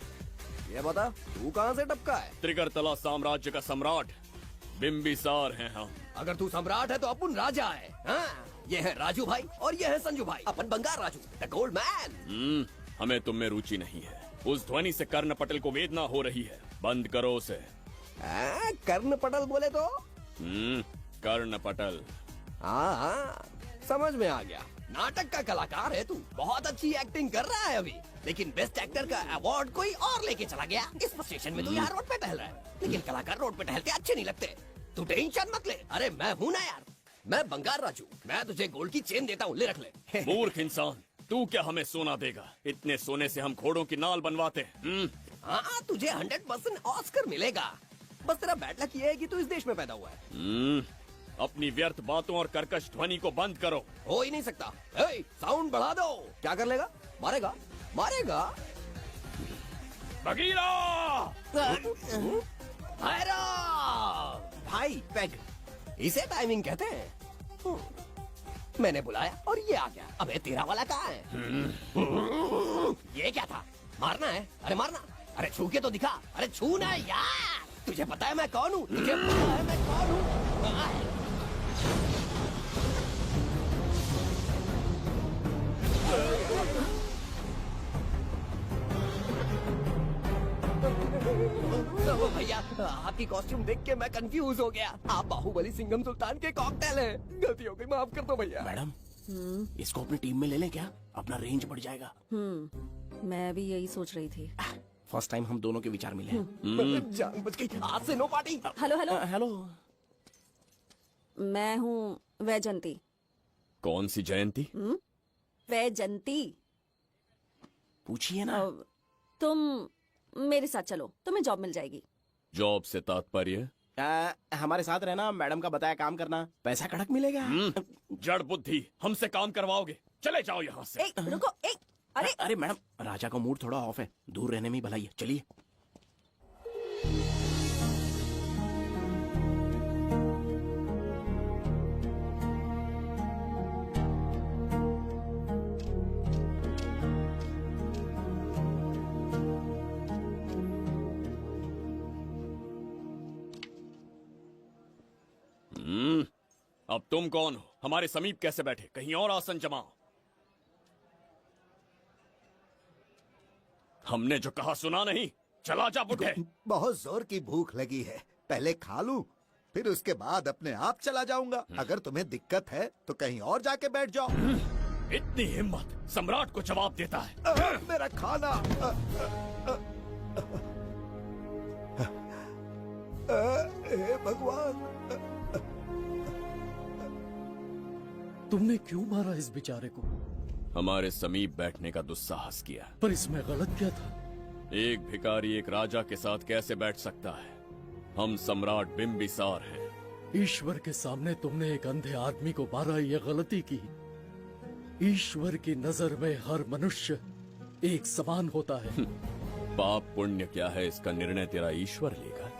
ये बता तू कहाँ से टपका है? त्रिगर्तला साम्राज्य का सम्राट बिम्बिसार हैं हम। अगर तू सम्राट है तो अपन राजा है। हाँ? ये है राजू भाई और ये है संजू भाई, अपन बंगार राजू, द गोल्ड मैन। हमें तुम में रुचि नहीं है। उस ध्वनि से कर्ण पटल को वेदना हो रही है, बंद करो उसे। कर्ण पटल बोले तो? कर्ण पटल। हाँ हाँ समझ में आ गया। नाटक का कलाकार है तू, बहुत अच्छी एक्टिंग कर रहा है अभी, लेकिन बेस्ट एक्टर का अवार्ड कोई और लेके चला गया। इस स्टेशन में तू यहाँ रोड पे टहल रहा है, लेकिन कलाकार रोड पे टहलते अच्छे नहीं लगते। तू टेंशन मत ले, अरे मैं हूँ ना यार, मैं बंगार राजू, मैं तुझे गोल्ड की चेन देता हूँ, ले रख ले। मूर्ख इंसान, तू क्या हमें सोना देगा? इतने सोने से हम घोड़ों की नाल बनवाते हैं। हाँ तुझे 100% ऑस्कर मिलेगा। बस तेरा बैड लक ये है कि तू इस देश में पैदा हुआ है। अपनी व्यर्थ बातों और कर्कश ध्वनि को बंद करो। हो ही नहीं सकता। साउंड बढ़ा दो। क्या कर लेगा? मारेगा? मारेगा? बगीरा! भाई पैग, इसे टाइमिंग कहते हैं। मैंने बुलाया और ये आ गया। अबे तेरा वाला कहाँ है? ये क्या था? मारना है? अरे मारना। अरे छू के तो दिखा। अरे छू ना यार। तुझे पता है मैं कौन हूँ? तुझे पता है मैं कौन हूँ? भैया आपकी कॉस्ट्यूम देख के मैं कंफ्यूज हो गया। आप बाहुबली सिंघम सुल्तान के कॉकटेल हैं। गलती हो गई, माफ कर दो भैया। मैडम इसको अपनी टीम में ले लें क्या? अपना रेंज बढ़ जाएगा। मैं भी यही सोच रही थी। फर्स्ट टाइम हम दोनों के विचार मिले हैं। जान बच गई। आज से no party. Hello hello hello, मैं हूँ वैजंती। कौन सी जयंती? वैजंती। पूछिए ना। तुम मेरे साथ चलो, तुम्हें जॉब मिल जाएगी। जॉब से तात्पर्य? हमारे साथ रहना, मैडम का बताया काम करना, पैसा कड़क मिलेगा। जड़ बुद्धि, हमसे काम करवाओगे? चले जाओ यहाँ से। रुको। अरे मैडम, राजा का मूड थोड़ा ऑफ है, दूर रहने में ही भलाई है। चलिए। अब तुम कौन हो? हमारे समीप कैसे बैठे? कहीं और आसन जमाओ। हमने जो कहा सुना नहीं? चला जा बुढ़े। बहुत जोर की भूख लगी है, पहले खा लूं, फिर उसके बाद अपने आप चला जाऊंगा। अगर तुम्हें दिक्कत है तो कहीं और जाके बैठ जाओ। इतनी हिम्मत, सम्राट को जवाब देता है। मेरा खाना। हे भगवान, तुमने क्यों मारा इस बेचारे को? हमारे समीप बैठने का दुस्साहस किया। पर इसमें गलत क्या था? एक भिखारी एक राजा के साथ कैसे बैठ सकता है? हम सम्राट बिम्बिसार हैं। ईश्वर के सामने तुमने एक अंधे आदमी को मारा, ये गलती की। ईश्वर की नजर में हर मनुष्य एक समान होता है। पाप पुण्य क्या है इसका निर्णय तेरा ईश्वर लेगा,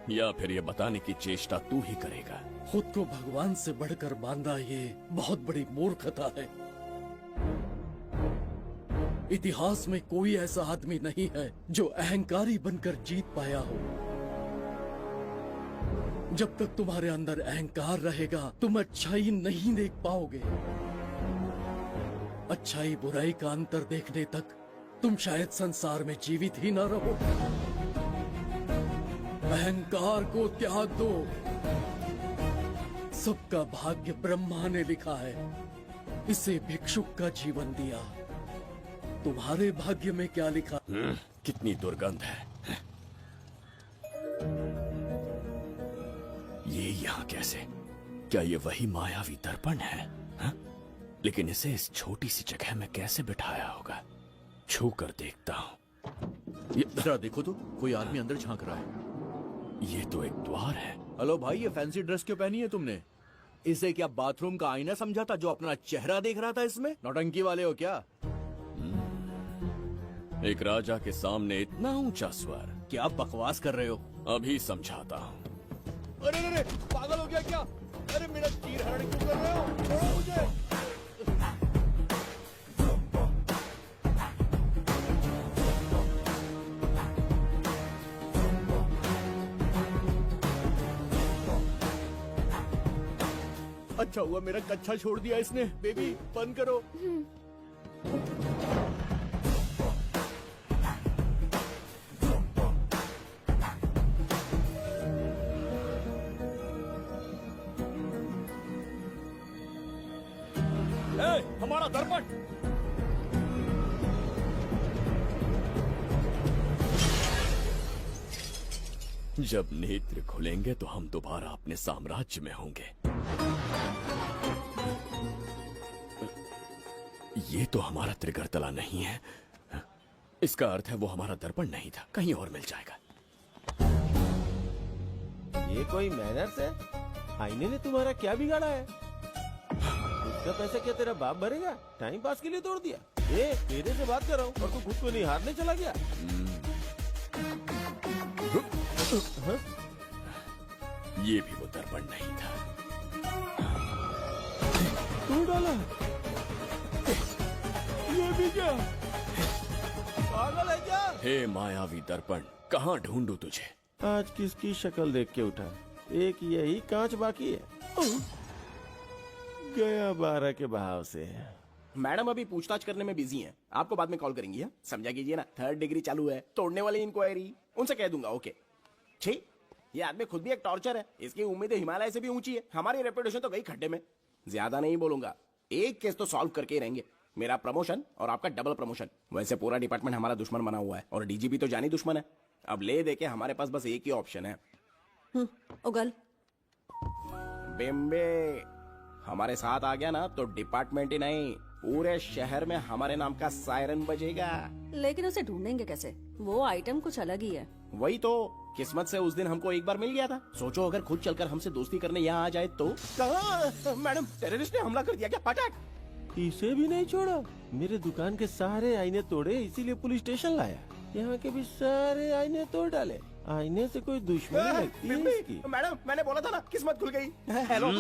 या फिर ये बताने की चेष्टा तू ही करेगा? खुद को भगवान से बढ़कर मानना ये बहुत बड़ी मूर्खता है। इतिहास में कोई ऐसा आदमी नहीं है जो अहंकारी बनकर जीत पाया हो। जब तक तुम्हारे अंदर अहंकार रहेगा तुम अच्छाई नहीं देख पाओगे। अच्छाई बुराई का अंतर देखने तक तुम शायद संसार में जीवित ही न रहो। अहंकार को त्याग दो। सबका भाग्य ब्रह्मा ने लिखा है, इसे भिक्षुक का जीवन दिया। तुम्हारे भाग्य में क्या लिखा? कितनी दुर्गंध है। ये यहाँ कैसे? क्या ये वही मायावी दर्पण है? लेकिन इसे इस छोटी सी जगह में कैसे बिठाया होगा? छू कर देखता हूँ। जरा देखो तो, कोई आदमी अंदर झांक रहा है। ये तो एक द्वार है। हेलो भाई, ये फैंसी ड्रेस क्यों पहनी है तुमने? इसे क्या बाथरूम का आईना समझा था जो अपना चेहरा देख रहा था इसमें? नौटंकी वाले हो क्या? एक राजा के सामने इतना ऊंचा स्वर। क्या बकवास कर रहे हो? अभी समझाता हूँ। अरे अरे, पागल हो गया क्या? अरे मेरा चीर हरण क्यों कर रहे हो? छोड़ो मुझे। अच्छा हुआ मेरा कच्छा छोड़ दिया इसने। बेबी बंद करो। हमारा दर्पण। जब नेत्र खुलेंगे तो हम दोबारा अपने साम्राज्य में होंगे। ये तो हमारा त्रिगर्तला नहीं है। इसका अर्थ है वो हमारा दर्पण नहीं था, कहीं और मिल जाएगा। ये कोई मैनर्स है? आईने ने तुम्हारा क्या बिगाड़ा है? इसका पैसा क्या तेरा बाप भरेगा? टाइम पास के लिए तोड़ दिया? ए, तेरे से बात कर रहा हूँ और तू खुद को निहारने चला गया। हाँ? ये भी वो दर्पण नहीं था। तू डाला? ये भी क्या? पागल है क्या? हे मायावी दर्पण, कहाँ ढूंढूं तुझे? आज किसकी शक्ल देख के उठा? एक यही कांच बाकी है। गया 12 के बहाव से। मैडम अभी पूछताछ करने में बिजी हैं। आपको बाद में कॉल करेंगी। समझा कीजिए ना, 3rd डिग्री चालू है। तोड़ने वाली इंक्वायरी उनसे कह दूंगा। ओके। छी, ये आदमी खुद भी एक टॉर्चर है। इसकी उम्मीदें हिमालय से भी ऊंची है। हमारी रेपुटेशन तो गई खड्डे में। ज्यादा नहीं बोलूंगा, एक केस तो सॉल्व करके ही रहेंगे। मेरा प्रमोशन और आपका डबल प्रमोशन। वैसे पूरा डिपार्टमेंट हमारा दुश्मन बना हुआ है और डीजीपी तो जानी दुश्मन है। अब ले दे के हमारे पास बस एक ही ऑप्शन है। उगल बेम्बे हमारे साथ आ गया ना तो डिपार्टमेंट ही नहीं, पूरे शहर में हमारे नाम का सायरन बजेगा। लेकिन उसे ढूंढेंगे कैसे? वो आइटम कुछ अलग ही है। वही तो, किस्मत से उस दिन हमको एक बार मिल गया था। सोचो अगर खुद चलकर हमसे दोस्ती करने यहाँ आ जाए तो। मैडम, टेररिस्ट ने हमला कर दिया क्या? पटाक। इसे भी नहीं छोड़ा। मेरे दुकान के सारे आईने तोड़े, इसीलिए पुलिस स्टेशन लाया। यहाँ के भी सारे आईने तोड़ डाले। आईने से कोई दुश्मनी लगती है इसकी। मैडम, मैंने बोला था ना, किस्मत खुल गई। हेलो,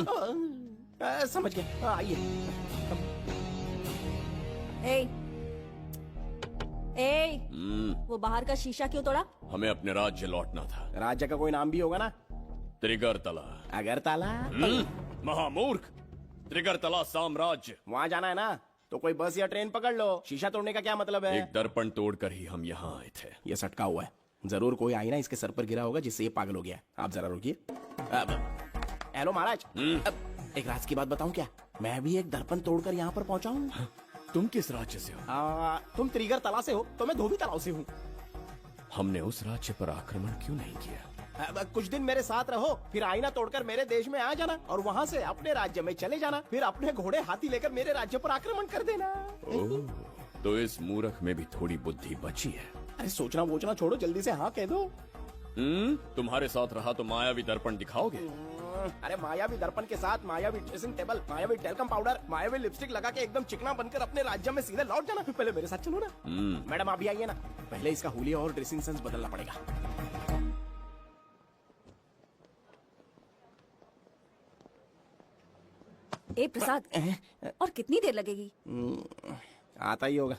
समझ गए। आइए। वो बाहर का शीशा क्यों तोड़ा? हमें अपने राज्य लौटना था। राज्य का कोई नाम भी होगा ना? त्रिगर्तला। अगरतला? महामूर्ख, त्रिगर्तला साम्राज्य। वहाँ जाना है ना तो कोई बस या ट्रेन पकड़ लो। शीशा तोड़ने का क्या मतलब है? एक दर्पण तोड़कर ही हम यहाँ आए थे। ये सटका हुआ है, जरूर कोई आईना इसके सर पर गिरा होगा जिससे ये पागल हो गया। आप जरा रुकिए। हेलो महाराज, एक राज की बात बताऊं क्या? मैं भी एक दर्पण तोड़कर यहाँ पर पहुँचा हूँ। तुम किस राज्य से हो? तुम त्रिगर्तला से हो तो मैं धोबी तालाब से हूँ। हमने उस राज्य पर आक्रमण क्यों नहीं किया? कुछ दिन मेरे साथ रहो, फिर आईना तोड़कर मेरे देश में आ जाना और वहाँ से अपने राज्य में चले जाना। फिर अपने घोड़े हाथी लेकर मेरे राज्य पर आक्रमण कर देना। तो इस मूर्ख में भी थोड़ी बुद्धि बची है। अरे सोचना वोचना छोड़ो, जल्दी से हाँ कह दो। तुम्हारे साथ रहा तो मायावी दर्पण दिखाओगे? अरे मायावी दर्पण के साथ मायावी ड्रेसिंग टेबल, मायावी टेल्कम पाउडर, मायावी लिपस्टिक लगा के एकदम चिकना बनकर अपने राज्य में सीधे लौट जाना। पहले मेरे साथ चलो ना। मैडम आप भी आइए ना, पहले इसका हुलिया और ड्रेसिंग सेंस बदलना पड़ेगा। ए प्रसाद, और कितनी देर लगेगी? आता ही होगा।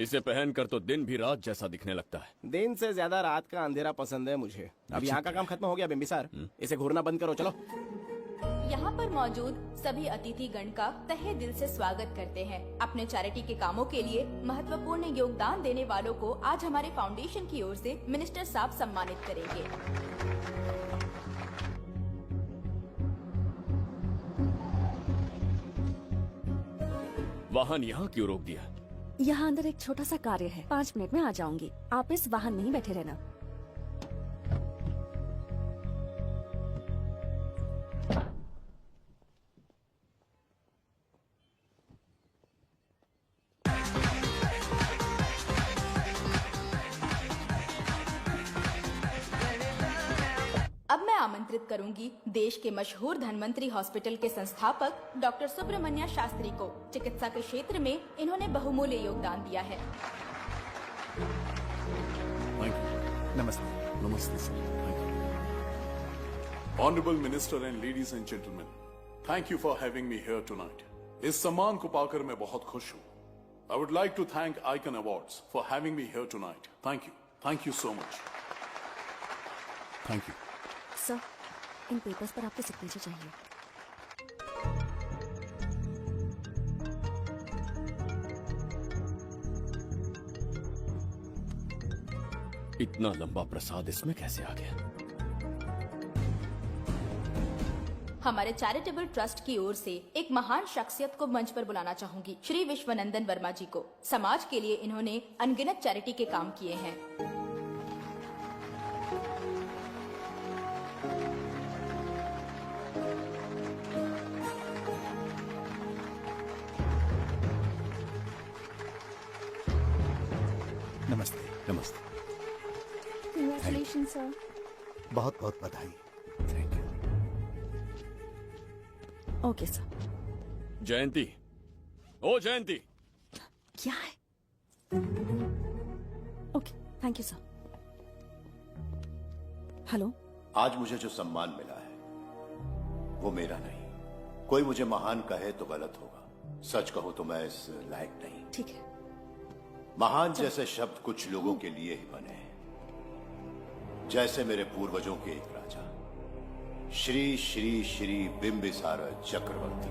इसे पहनकर तो दिन भी रात जैसा दिखने लगता है। दिन से ज्यादा रात का अंधेरा पसंद है मुझे। अब यहाँ का काम खत्म हो गया बिम्बिसार, इसे घूरना बंद करो, चलो। यहाँ पर मौजूद सभी अतिथि गण का तहे दिल से स्वागत करते हैं। अपने चैरिटी के कामों के लिए महत्वपूर्ण योगदान देने वालों को आज हमारे फाउंडेशन की ओर से मिनिस्टर साहब सम्मानित करेंगे। वाहन यहाँ क्यों रोक दिया? यहाँ अंदर एक छोटा सा कार्य है, 5 मिनट में आ जाऊंगी। आप इस वाहन में ही बैठे रहना। अब मैं आमंत्रित करूंगी देश के मशहूर धन्वंतरी हॉस्पिटल के संस्थापक डॉक्टर सुब्रमण्य शास्त्री को। चिकित्सा के क्षेत्र में इन्होंने बहुमूल्य योगदान दिया है। नमस्ते। नमस्ते sir. Honourable minister and ladies and gentleman, thank you for having me here tonight. इस सम्मान को पाकर मैं बहुत खुश हूँ। I would like to thank icon awards for having me here tonight. Thank you so much. Thank you sir. इन papers पर आपके सिग्नेचर चाहिए। इतना लंबा प्रसाद इसमें कैसे आ गया? हमारे चैरिटेबल ट्रस्ट की ओर से एक महान शख्सियत को मंच पर बुलाना चाहूंगी, श्री विश्वनंदन वर्मा जी को। समाज के लिए इन्होंने अनगिनत चैरिटी के काम किए हैं। नमस्ते। नमस्ते। Congratulations, sir. बहुत बहुत बधाई। Okay sir. जयंती, ओ जयंती। क्या है? Okay, thank you sir. Hello. आज मुझे जो सम्मान मिला है वो मेरा नहीं। कोई मुझे महान कहे तो गलत होगा, सच कहूं तो मैं इस लायक नहीं। ठीक है। महान जैसे शब्द कुछ लोगों के लिए ही बने हैं, जैसे मेरे पूर्वजों के एक राजा श्री श्री श्री बिंबिसार चक्रवर्ती।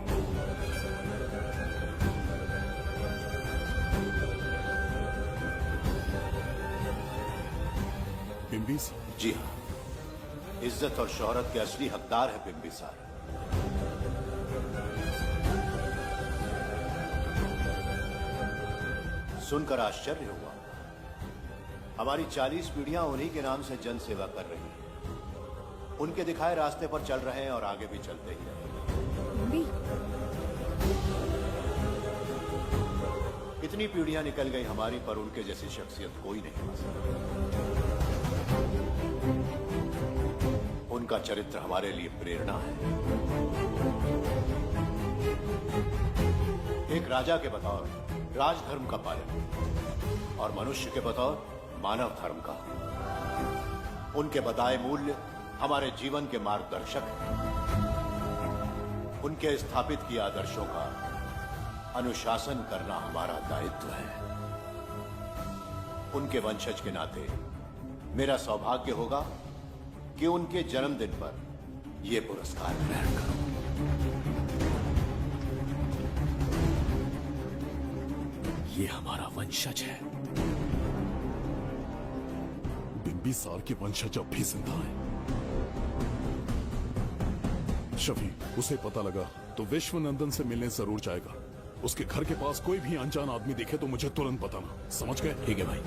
बिंबिसार? जी हाँ, इज्जत और शोहरत के असली हकदार है बिंबिसार। सुनकर आश्चर्य हुआ। हमारी 40 पीढ़ियां उन्हीं के नाम से जन सेवा कर रही हैं। उनके दिखाए रास्ते पर चल रहे हैं और आगे भी चलते ही रहेंगे। कितनी पीढ़ियां निकल गई हमारी, पर उनके जैसी शख्सियत कोई नहीं बन सकती। उनका चरित्र हमारे लिए प्रेरणा है। एक राजा के बतौर राजधर्म का पालन और मनुष्य के बतौर मानव धर्म का। उनके बताए मूल्य हमारे जीवन के मार्गदर्शक हैं। उनके स्थापित किए आदर्शों का अनुशासन करना हमारा दायित्व है। उनके वंशज के नाते मेरा सौभाग्य होगा कि उनके जन्मदिन पर यह पुरस्कार ग्रहण करूं। ये हमारा वंशज है। बिंबिसार के वंशज अब भी जिंदा है। शफी, उसे पता लगा तो विश्वनंदन से मिलने जरूर जाएगा। उसके घर के पास कोई भी अनजान आदमी दिखे तो मुझे तुरंत बताना। समझ गए? ठीक है भाई।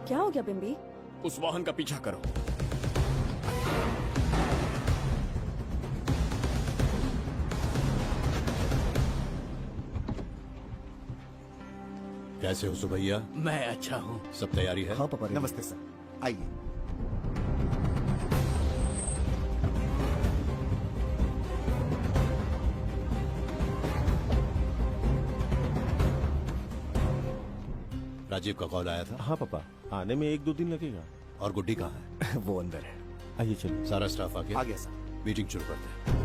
क्या हो गया बिम्बी? उस वाहन का पीछा करो। कैसे हो सुभैया? मैं अच्छा हूँ। सब तैयारी है? हाँ पापा। नमस्ते सर, आइए। राजीव का कॉल आया था? हाँ पापा, आने में 1-2 दिन लगेगा। और गुड्डी कहाँ है? वो अंदर है। आइए चलो। सारा स्टाफ आ गया? आ गया सर। मीटिंग शुरू करते हैं।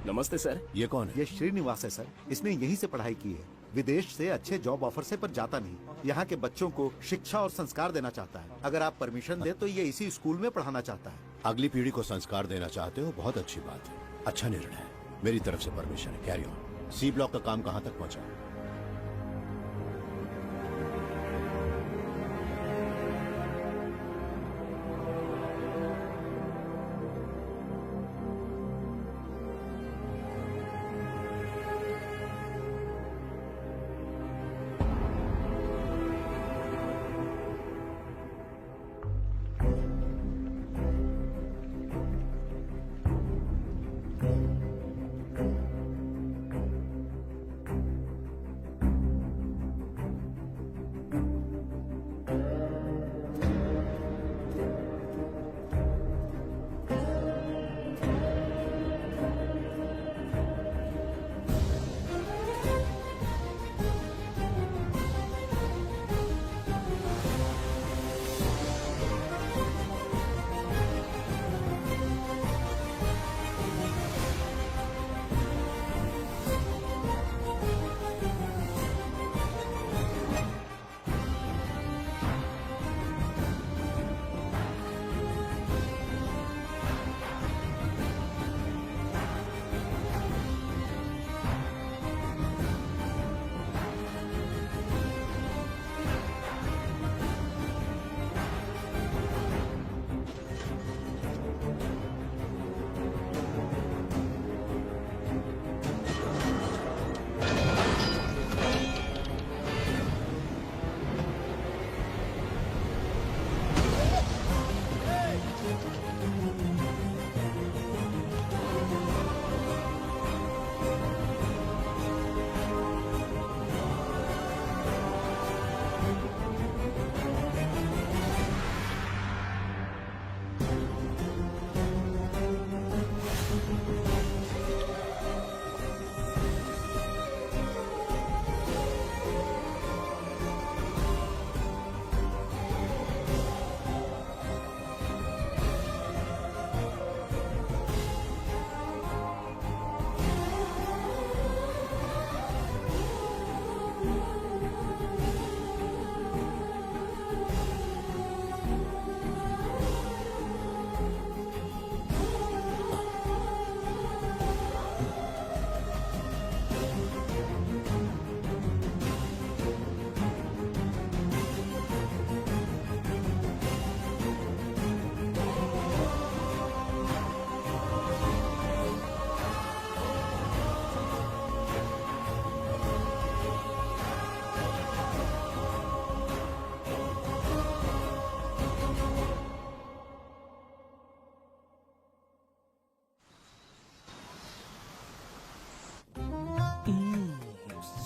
नमस्ते सर। ये कौन है? ये श्रीनिवास है सर। इसने यहीं से पढ़ाई की है। विदेश से अच्छे जॉब ऑफर से पर जाता नहीं। यहाँ के बच्चों को शिक्षा और संस्कार देना चाहता है। अगर आप परमिशन दे तो ये इसी स्कूल में पढ़ाना चाहता है। अगली पीढ़ी को संस्कार देना चाहते हो, बहुत अच्छी बात है, अच्छा निर्णय है। मेरी तरफ से परमिशन है, कैरी ऑन। सी ब्लॉक का काम कहाँ तक पहुँचा?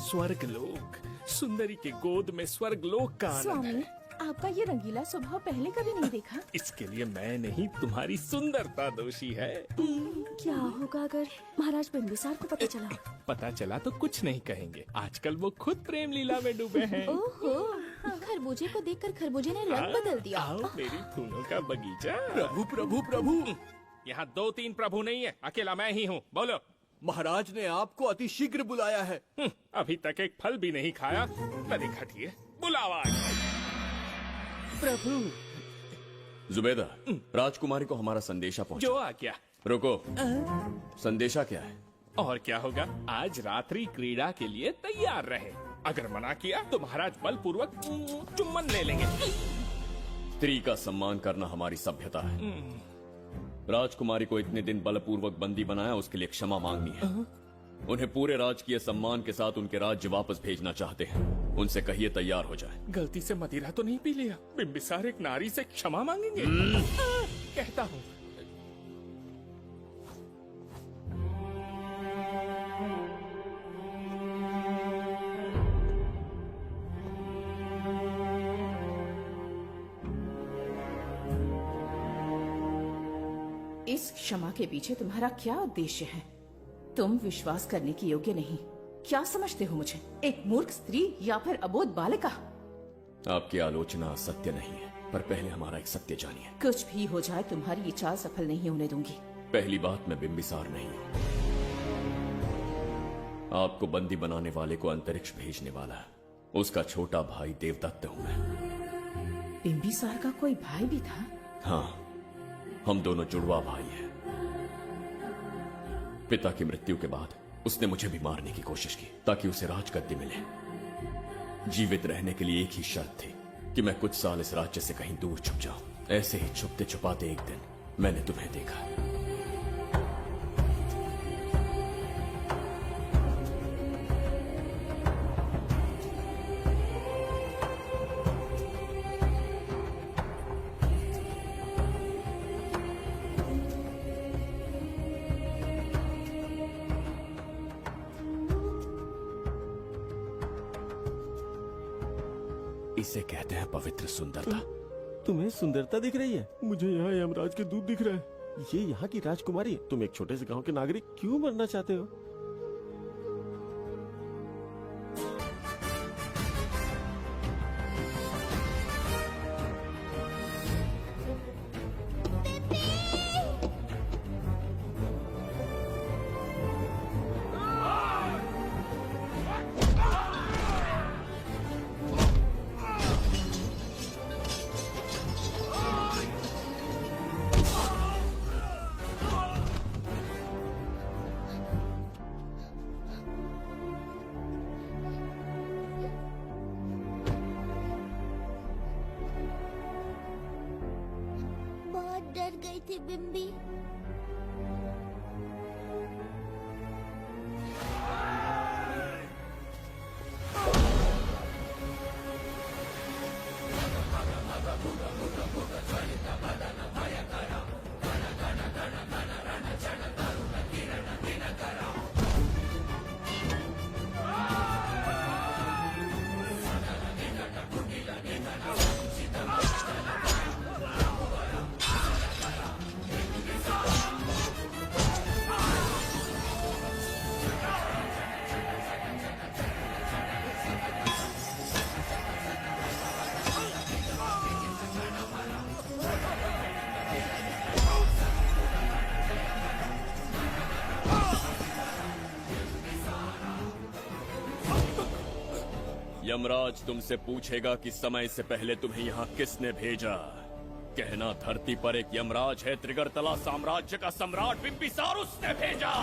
स्वर्गलोक, सुंदरी के गोद में स्वर्गलोक का आनंद स्वामी, है। आपका ये रंगीला स्वभाव पहले कभी नहीं देखा। इसके लिए मैं नहीं, तुम्हारी सुंदरता दोषी है। क्या होगा अगर महाराज बिंबिसार को पता चला? पता चला तो कुछ नहीं कहेंगे, आजकल वो खुद प्रेम लीला में डूबे हैं। ओहो, खरबूजे को देखकर खरबूजे ने रंग बदल दिया। आओ मेरी फूलों का बगीचा। प्रभु प्रभु प्रभु, यहाँ 2-3 प्रभु नहीं है, अकेला मैं ही हूँ। बोलो। महाराज ने आपको अति शीघ्र बुलाया है। अभी तक एक फल भी नहीं खाया, बड़ी घटिया। बुलावा। प्रभु। जुबेदा, राजकुमारी को हमारा संदेशा पहुंचा। जो आ गया। रुको, संदेशा क्या है? और क्या होगा, आज रात्रि क्रीड़ा के लिए तैयार रहे। अगर मना किया तो महाराज बलपूर्वक चुम्बन ले लेंगे। स्त्री का सम्मान करना हमारी सभ्यता है। राजकुमारी को इतने दिन बलपूर्वक बंदी बनाया, उसके लिए क्षमा मांगनी है। उन्हें पूरे राजकीय सम्मान के साथ उनके राज्य वापस भेजना चाहते हैं। उनसे कहिए तैयार हो जाए। गलती से मदिरा तो नहीं पी लिया? बिंबिसार एक नारी से क्षमा मांगेंगे? कहता हूँ। इस क्षमा के पीछे तुम्हारा क्या उद्देश्य है? तुम विश्वास करने की योग्य नहीं। क्या समझते हो मुझे, एक मूर्ख स्त्री या फिर अबोध बालिका? आपकी आलोचना सत्य नहीं है, पर पहले हमारा एक सत्य जानिए। कुछ भी हो जाए तुम्हारी ये चाल सफल नहीं होने दूंगी। पहली बात, मैं बिंबिसार नहीं हूँ। आपको बंदी बनाने वाले को अंतरिक्ष भेजने वाला है उसका छोटा भाई देवदत्त हूँ मैं। बिंबिसार का कोई भाई भी था? हाँ, हम दोनों जुड़वा भाई हैं। पिता की मृत्यु के बाद उसने मुझे भी मारने की कोशिश की ताकि उसे राजगद्दी मिले। जीवित रहने के लिए एक ही शर्त थी कि मैं कुछ साल इस राज्य से कहीं दूर छुप जाऊं। ऐसे ही छुपते छुपाते एक दिन मैंने तुम्हें देखा। इसे कहते हैं पवित्र सुंदरता। तुम्हें सुंदरता दिख रही है? मुझे यहाँ यमराज के दूध दिख रहा है। ये यहाँ की राजकुमारी है। तुम एक छोटे से गांव के नागरिक क्यों मरना चाहते हो? बहुत डर गई थी बिम्बी। यमराज तुमसे पूछेगा कि समय से पहले तुम्हें यहाँ किसने भेजा। कहना धरती पर एक यमराज है, त्रिगर्तला साम्राज्य का सम्राट बिंबिसार उसने भेजा।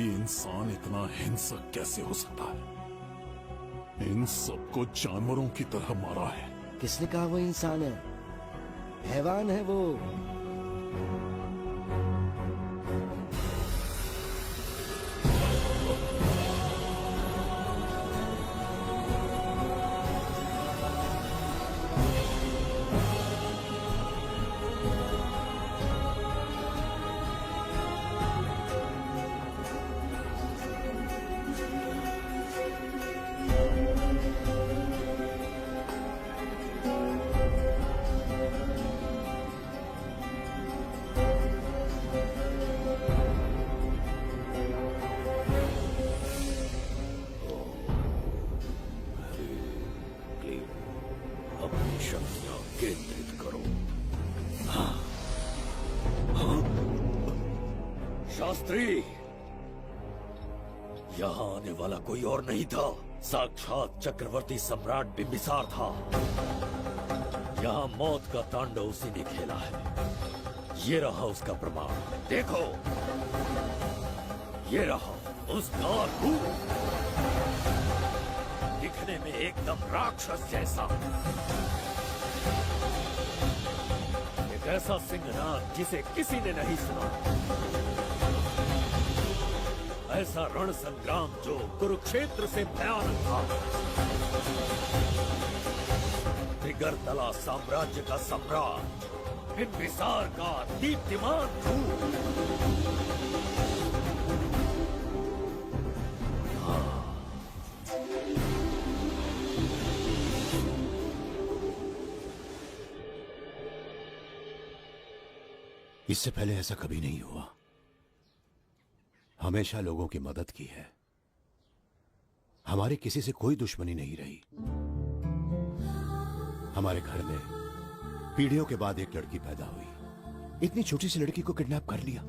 इंसान इतना हिंसक कैसे हो सकता है? इन सबको जानवरों की तरह मारा है। किसने कहा वो इंसान है? हैवान है वो। शास्त्री, यहाँ आने वाला कोई और नहीं था, साक्षात चक्रवर्ती सम्राट बिंबिसार था। यहाँ मौत का तांडव उसी ने खेला है। ये रहा उसका प्रमाण, देखो, ये रहा उसका रूप, दिखने में एकदम राक्षस जैसा। ऐसा सिंहनाद जिसे किसी ने नहीं सुना, ऐसा रण संग्राम जो कुरुक्षेत्र से भयानक था। त्रिगर्तला साम्राज्य का सम्राट, बिंबिसार का दीप्तिमान रूप। इससे पहले ऐसा कभी नहीं हुआ। हमेशा लोगों की मदद की है। हमारी किसी से कोई दुश्मनी नहीं रही। हमारे घर में पीढ़ियों के बाद एक लड़की पैदा हुई। इतनी छोटी सी लड़की को किडनैप कर लिया।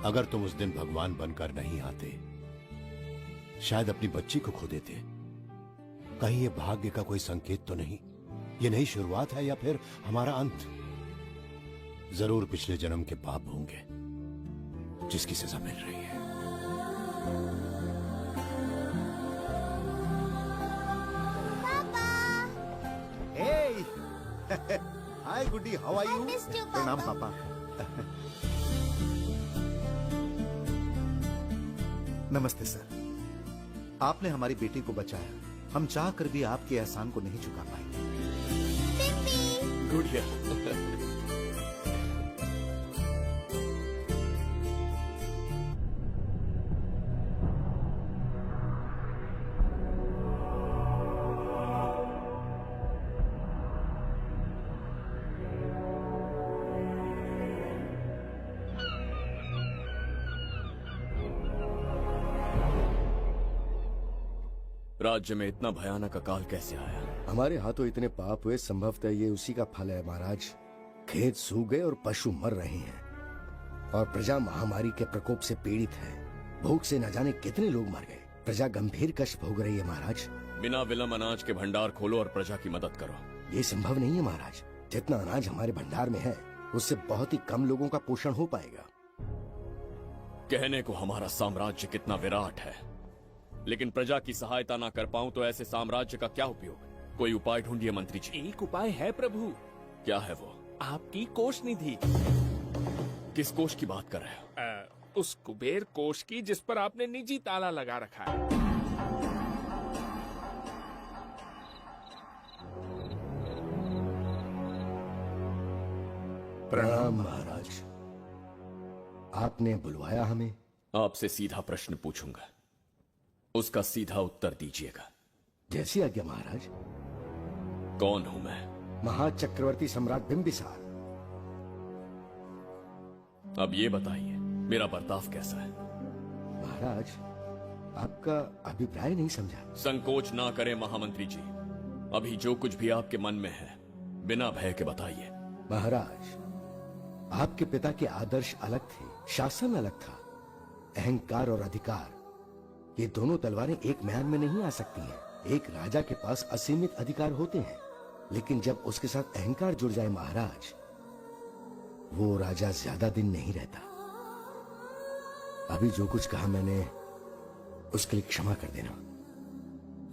अगर तुम उस दिन भगवान बनकर नहीं आते, शायद अपनी बच्ची को खो देते। कहीं ये भाग्य का कोई संकेत तो नहीं? ये नई शुरुआत है या फिर हमारा अंत? जरूर पिछले जन्म के पाप होंगे जिसकी सजा मिल रही है। हाय गुड्डी, हाउ आर यू? प्रणाम पापा। नमस्ते सर। आपने हमारी बेटी को बचाया। हम चाह कर भी आपके एहसान को नहीं चुका पाए। गुड़िया। राज्य में इतना भयानक अकाल कैसे आया? हमारे हाथों इतने पाप हुए, संभवतः ये उसी का फल है महाराज। खेत सूख गए और पशु मर रहे हैं और प्रजा महामारी के प्रकोप से पीड़ित है। भूख से न जाने कितने लोग मर गए। प्रजा गंभीर कष्ट भोग रही है महाराज। बिना विलंब अनाज के भंडार खोलो और प्रजा की मदद करो। ये संभव नहीं है महाराज। जितना अनाज हमारे भंडार में है उससे बहुत ही कम लोगों का पोषण हो पाएगा। कहने को हमारा साम्राज्य कितना विराट है, लेकिन प्रजा की सहायता ना कर पाऊं तो ऐसे साम्राज्य का क्या उपयोग? कोई उपाय ढूंढिए मंत्री जी। एक उपाय है प्रभु। क्या है वो? आपकी कोष निधि। किस कोष की बात कर रहे हो? उस कुबेर कोष की जिस पर आपने निजी ताला लगा रखा है। प्रणाम महाराज। आपने बुलवाया हमें? आपसे सीधा प्रश्न पूछूंगा, उसका सीधा उत्तर दीजिएगा। जैसी आज्ञा महाराज। कौन हूं मैं? महाचक्रवर्ती सम्राट बिंबिसार। अब ये बताइए मेरा बर्ताव कैसा है? महाराज, आपका अभिप्राय नहीं समझा। संकोच ना करें महामंत्री जी। अभी जो कुछ भी आपके मन में है बिना भय के बताइए। महाराज, आपके पिता के आदर्श अलग थे, शासन अलग था। अहंकार और अधिकार, ये दोनों तलवारें एक म्यान में नहीं आ सकती हैं। एक राजा के पास असीमित अधिकार होते हैं, लेकिन जब उसके साथ अहंकार जुड़ जाए महाराज, वो राजा ज्यादा दिन नहीं रहता। अभी जो कुछ कहा मैंने, उसके लिए क्षमा कर देना।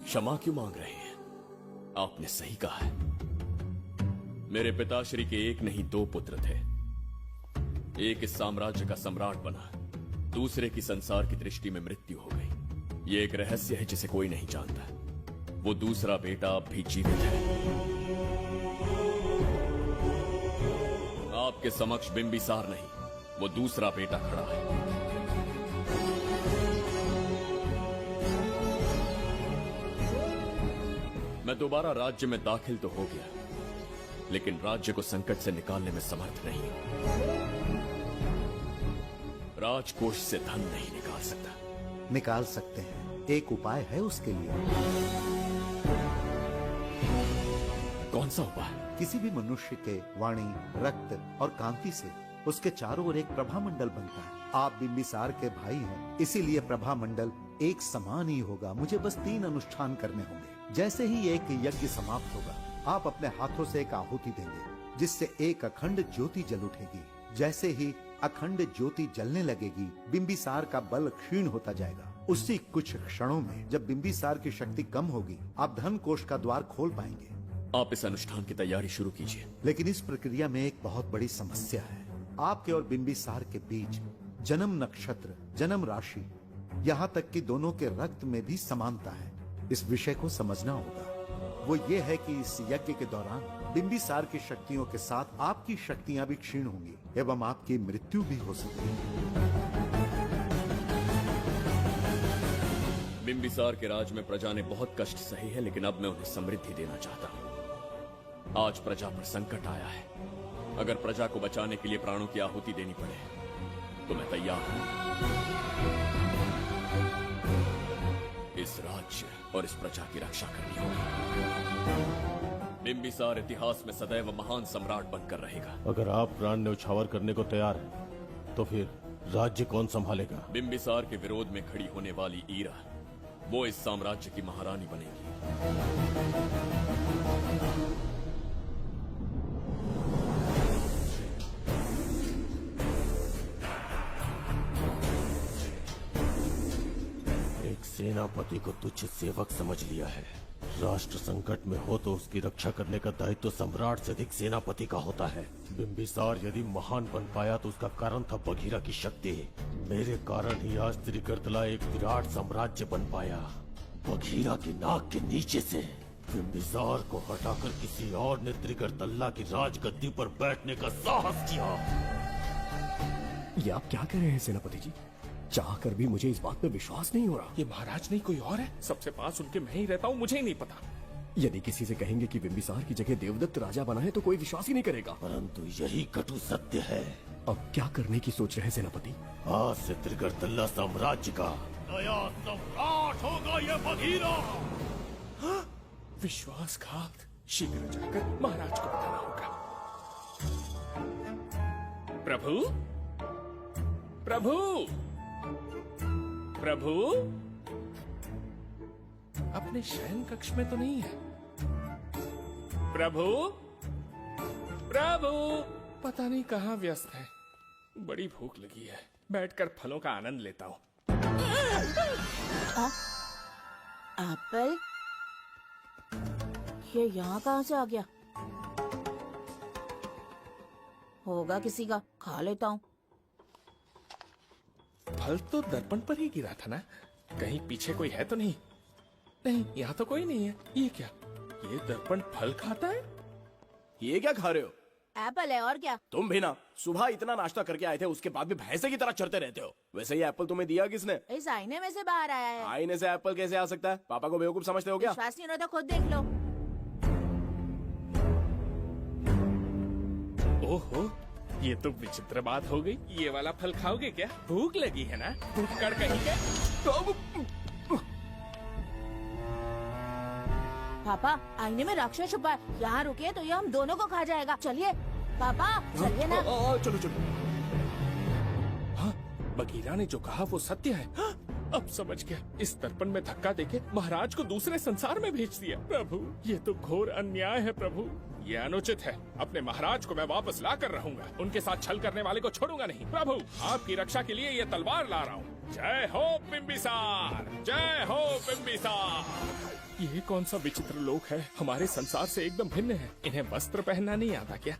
क्षमा क्यों मांग रहे हैं? आपने सही कहा है। मेरे पिताश्री के एक नहीं दो पुत्र थे। एक इस साम्राज्य का सम्राट बना, दूसरे की संसार की दृष्टि में मृत्यु हो गई। ये एक रहस्य है जिसे कोई नहीं जानता। वो दूसरा बेटा अब भी जीवित है। आपके समक्ष बिंबिसार नहीं, वो दूसरा बेटा खड़ा है। मैं दोबारा राज्य में दाखिल तो हो गया, लेकिन राज्य को संकट से निकालने में समर्थ नहीं हूं। राजकोष से धन नहीं निकाल सकता। निकाल सकते हैं, एक उपाय है उसके लिए। कौन सा उपाय? किसी भी मनुष्य के वाणी, रक्त और कांति से उसके चारों ओर एक प्रभा मंडल बनता है। आप बिंबिसार के भाई हैं, इसीलिए प्रभा मंडल एक समान ही होगा। मुझे बस 3 अनुष्ठान करने होंगे। जैसे ही एक यज्ञ समाप्त होगा, आप अपने हाथों से एक आहुति देंगे, जिससे एक अखंड ज्योति जल उठेगी। जैसे ही अखंड ज्योति जलने लगेगी, बिंबिसार का बल क्षीण होता जाएगा। उसी कुछ क्षणों में जब बिंबिसार की शक्ति कम होगी, आप धन कोष का द्वार खोल पाएंगे। आप इस अनुष्ठान की तैयारी शुरू कीजिए। लेकिन इस प्रक्रिया में एक बहुत बड़ी समस्या है। आपके और बिंबिसार के बीच जन्म नक्षत्र, जन्म राशि, यहाँ तक कि दोनों के रक्त में भी समानता है। इस विषय को समझना होगा। वो ये है कि इस यज्ञ के दौरान बिंबिसार की शक्तियों के साथ आपकी शक्तियां भी क्षीण होंगी एवं आपकी मृत्यु भी हो सकती है। बिंबिसार के राज में प्रजा ने बहुत कष्ट सहे हैं, लेकिन अब मैं उन्हें समृद्धि देना चाहता हूँ। आज प्रजा पर संकट आया है। अगर प्रजा को बचाने के लिए प्राणों की आहुति देनी पड़े तो मैं तैयार हूँ। इस राज्य और इस प्रजा की रक्षा करनी होगी। बिंबिसार इतिहास में सदैव महान सम्राट बनकर रहेगा। अगर आप प्राण न्यौछावर करने को तैयार हैं, तो फिर राज्य कौन संभालेगा? बिंबिसार के विरोध में खड़ी होने वाली ईरा, वो इस साम्राज्य की महारानी बनेगी। एक सेनापति को तुच्छ सेवक समझ लिया है। राष्ट्र संकट में हो तो उसकी रक्षा करने का दायित्व तो सम्राट से अधिक सेनापति का होता है। बिंबिसार यदि महान बन पाया तो उसका कारण था बघीरा की शक्ति। मेरे कारण ही आज त्रिगर्तला एक विराट साम्राज्य बन पाया। बघीरा की नाक के नीचे से बिंबिसार को हटाकर किसी और ने त्रिगर्तल्ला की राजगद्दी पर बैठने का साहस किया। ये आप क्या कह रहे हैं सेनापति जी? चाह कर भी मुझे इस बात पे विश्वास नहीं हो रहा। ये महाराज नहीं कोई और है। सबसे पास उनके मैं ही रहता हूँ, मुझे ही नहीं पता। यदि किसी से कहेंगे कि बिंबिसार की जगह देवदत्त राजा बना है तो कोई विश्वास ही नहीं करेगा। परंतु यही कटु सत्य है। अब क्या करने की सोच रहे हैं सेनापति? आज से त्रिगर्तल्ला साम्राज्य का नया सम्राट होगा ये बघीरा। विश्वासघात। शीघ्र जाकर महाराज को बताना होगा। प्रभु, प्रभु, प्रभु, अपने शयन कक्ष में तो नहीं है। प्रभु, प्रभु, पता नहीं कहाँ व्यस्त है। बड़ी भूख लगी है, बैठकर फलों का आनंद लेता हूँ। एप्पल? ये यहाँ कहाँ से आ गया? होगा किसी का, खा लेता हूँ। फल तो दर्पण पर ही गिरा था ना? कहीं पीछे कोई है तो नहीं? नहीं, यहाँ तो कोई नहीं है। ये क्या? ये दर्पण फल खाता है? ये क्या खा रहे हो? एप्पल है और क्या? तुम भी ना सुबह इतना नाश्ता करके आए थे, उसके बाद भी भैंसे की तरह चढ़ते रहते हो। वैसे ये एप्पल तुम्हें दिया किसने? इस आईने में से बाहर आया है। आईने से एप्पल कैसे आ सकता है? पापा को बेवकूफ समझते हो क्या? विश्वास नहीं हो रहा तो खुद देख लो। ओहो, ये तो विचित्र बात हो गई। ये वाला फल खाओगे क्या? भूख लगी है ना? भूख कर कहीं के? पापा, आईने में राक्षस छुपा है। यहाँ रुकिए तो ये हम दोनों को खा जाएगा। चलिए पापा, चलिए ना। चलो चलो। हाँ, बघीरा ने जो कहा वो सत्य है। हाँ, अब समझ गया। इस दर्पण में धक्का देके महाराज को दूसरे संसार में भेज दिया। प्रभु, ये तो घोर अन्याय है प्रभु। ये अनुचित है। अपने महाराज को मैं वापस ला कर रहूंगा। उनके साथ छल करने वाले को छोड़ूंगा नहीं। प्रभु, आपकी रक्षा के लिए ये तलवार ला रहा हूँ। जय हो बिंबिसार, जय हो बिंबिसार। ये कौन सा विचित्र लोक है? हमारे संसार से एकदम भिन्न है। इन्हें वस्त्र पहनना नहीं आता क्या?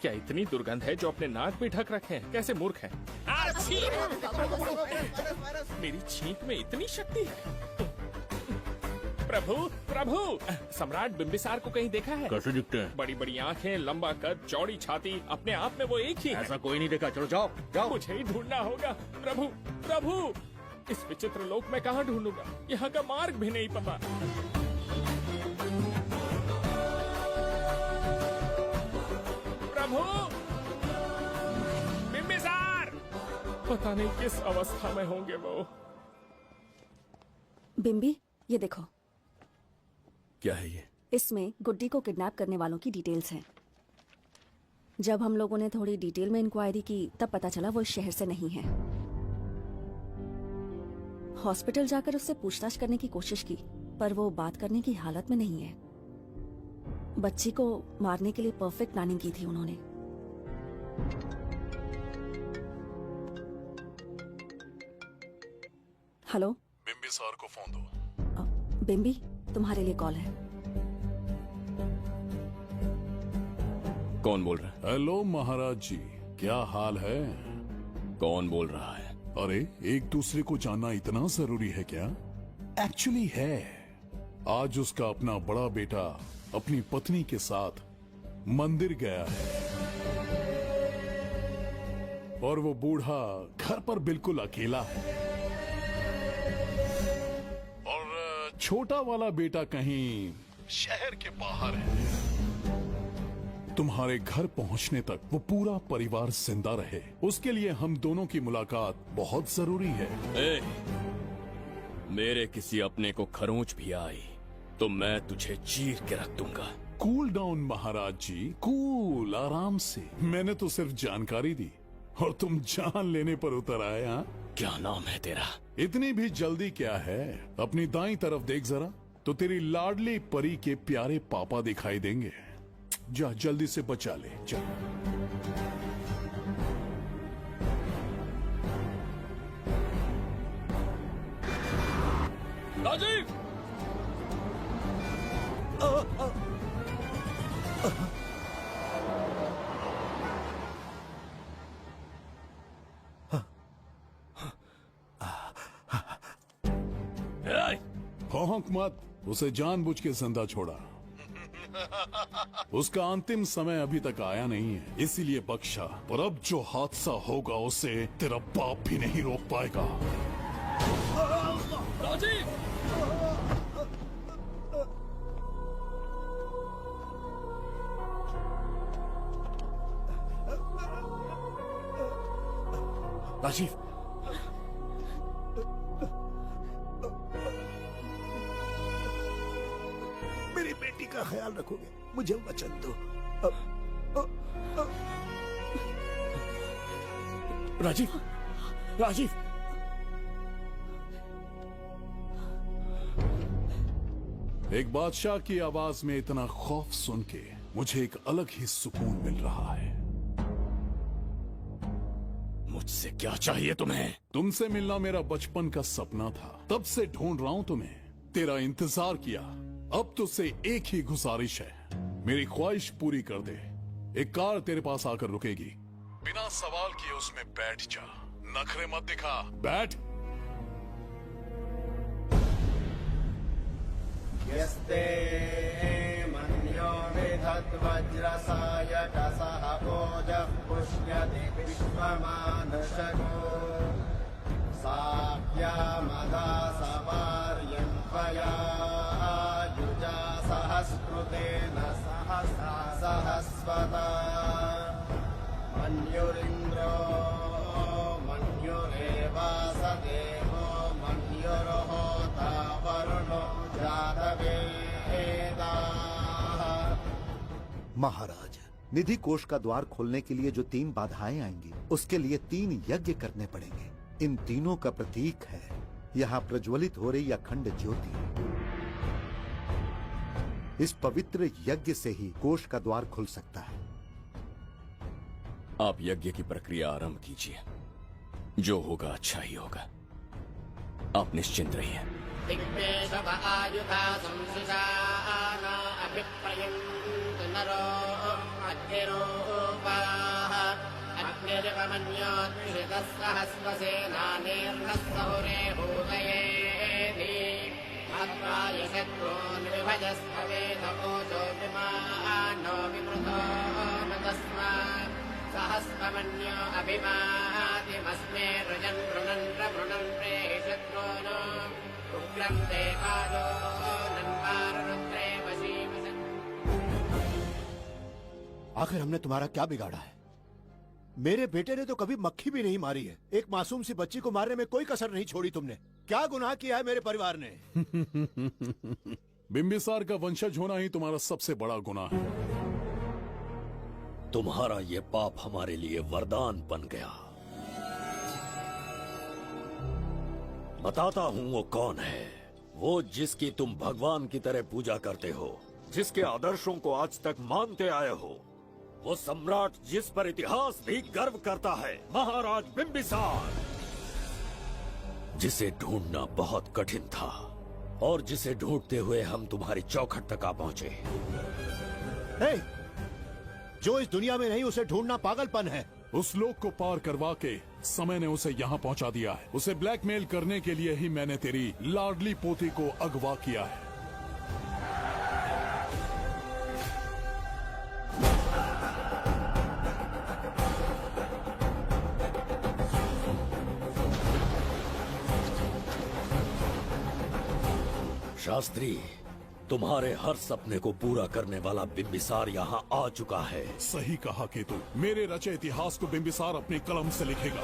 क्या इतनी दुर्गंध है जो अपने नाक भी ढक रखे हैं? कैसे मूर्ख हैं? मेरी छींक में इतनी शक्ति है। प्रभु, प्रभु, सम्राट बिंबिसार को कहीं देखा है? कैसे दिखते हैं? बड़ी बड़ी आंखें, लंबा कद, चौड़ी छाती, अपने आप में वो एक ही है। ऐसा कोई नहीं देखा। चलो जाओ जाओ। मुझे ही ढूंढना होगा। प्रभु, प्रभु, इस विचित्र लोक में कहाँ ढूंढूंगा? यहाँ का मार्ग भी नहीं पता। प्रभु, बिंबिसार, पता नहीं किस अवस्था में होंगे वो। बिंबी, ये देखो। क्या है ये? इसमें गुड्डी को किडनैप करने वालों की डिटेल्स हैं। जब हम लोगों ने थोड़ी डिटेल में इंक्वायरी की तब पता चला वो इस शहर से नहीं है। हॉस्पिटल जाकर उससे पूछताछ करने की कोशिश की पर वो बात करने की हालत में नहीं है। बच्ची को मारने के लिए परफेक्ट प्लानिंग की थी उन्होंने। हेलो, बिंबिसार को फोन दो। बिंबी, तुम्हारे लिए कॉल है। कौन बोल रहा है? हेलो महाराज जी, क्या हाल है? कौन बोल रहा है? अरे एक दूसरे को जानना इतना जरूरी है क्या? एक्चुअली है। आज उसका अपना बड़ा बेटा अपनी पत्नी के साथ मंदिर गया है और वो बूढ़ा घर पर बिल्कुल अकेला है और छोटा वाला बेटा कहीं शहर के बाहर है। तुम्हारे घर पहुंचने तक वो पूरा परिवार जिंदा रहे, उसके लिए हम दोनों की मुलाकात बहुत जरूरी है। मेरे किसी अपने को खरोंच भी आई तो मैं तुझे चीर के रख दूंगा। कूल डाउन महाराज जी, कूल, आराम से। मैंने तो सिर्फ जानकारी दी और तुम जान लेने पर उतर आए। हाँ, क्या नाम है तेरा? इतनी भी जल्दी क्या है? अपनी दाईं तरफ देख जरा, तो तेरी लाडली परी के प्यारे पापा दिखाई देंगे। जा जल्दी से बचा ले, चल। राजीव! भौंक मत, उसे जानबूझ के जिंदा छोड़ा। उसका अंतिम समय अभी तक आया नहीं है, इसीलिए बख्शा। पर अब जो हादसा होगा उसे तेरा बाप भी नहीं रोक पाएगा। राजीव! राजीव, मेरी बेटी का ख्याल रखोगे? मुझे वचन दो। राजीव, राजीव, एक बादशाह की आवाज में इतना खौफ सुन के मुझे एक अलग ही सुकून मिल रहा है। मुझसे क्या चाहिए तुम्हें? तुमसे मिलना मेरा बचपन का सपना था, तब से ढूंढ रहा हूं तुम्हें। तेरा इंतजार किया, अब तुझसे एक ही गुजारिश है, मेरी ख्वाहिश पूरी कर दे। एक कार तेरे पास आकर रुकेगी, बिना सवाल किए उसमें बैठ जा। नखरे मत दिखा, बैठ। यस्ते मन्यो विधद्वज्रसायकसः भोजः पुष्यति विश्वमानशको साभ्यामदा सवार्यं त्वया युजा सहस्कृतेन सहसा सहस्वता मन्युरिन्द्रो मन्युरेवास देवो मन्युर्होता वरुणो महाराज, निधि कोष का द्वार खोलने के लिए जो 3 बाधाएं आएंगी, उसके लिए 3 यज्ञ करने पड़ेंगे। इन तीनों का प्रतीक है यहाँ प्रज्वलित हो रही अखंड ज्योति। इस पवित्र यज्ञ से ही कोष का द्वार खुल सकता है। आप यज्ञ की प्रक्रिया आरंभ कीजिए, जो होगा अच्छा ही होगा। आप निश्चिंत रहिए। दिग्वेशवायुधा संसृजाना अभिप्रयन्तु नरो अग्निरूपाः अग्निरिवमन्योद्विषितः सहस्रसेनानेर्नः सहुरे भूतयेति मत्वाय शत्रून् विभजस्त्ववेदकोशो विमानो विमृतो न तस्मात् सहस्रमन्यो अभिमातिमस्मे रुजन् रुणन् प्रवृणन् प्रेहि शत्रून् उग्रं देवादो नन्वारुद्रे वशीवसन्। आखिर हमने तुम्हारा क्या बिगाड़ा है? मेरे बेटे ने तो कभी मक्खी भी नहीं मारी है। एक मासूम सी बच्ची को मारने में कोई कसर नहीं छोड़ी तुमने। क्या गुनाह किया है मेरे परिवार ने? बिंबिसार का वंशज होना ही तुम्हारा सबसे बड़ा गुनाह है। तुम्हारा ये पाप हमारे लिए वरदान बन गया। बताता हूँ वो कौन है। वो जिसकी तुम भगवान की तरह पूजा करते हो, जिसके आदर्शों को आज तक मानते आए हो, वो सम्राट जिस पर इतिहास भी गर्व करता है, महाराज बिंबिसार, जिसे ढूंढना बहुत कठिन था और जिसे ढूंढते हुए हम तुम्हारी चौखट तक आ पहुंचे। जो इस दुनिया में नहीं उसे ढूंढना पागलपन है। उस लोक को पार करवा के समय ने उसे यहाँ पहुँचा दिया है। उसे ब्लैकमेल करने के लिए ही मैंने तेरी लाडली पोती को अगवा किया है। शास्त्री, तुम्हारे हर सपने को पूरा करने वाला बिंबिसार यहाँ आ चुका है। सही कहा केतु, मेरे रचे इतिहास को बिंबिसार अपनी कलम से लिखेगा।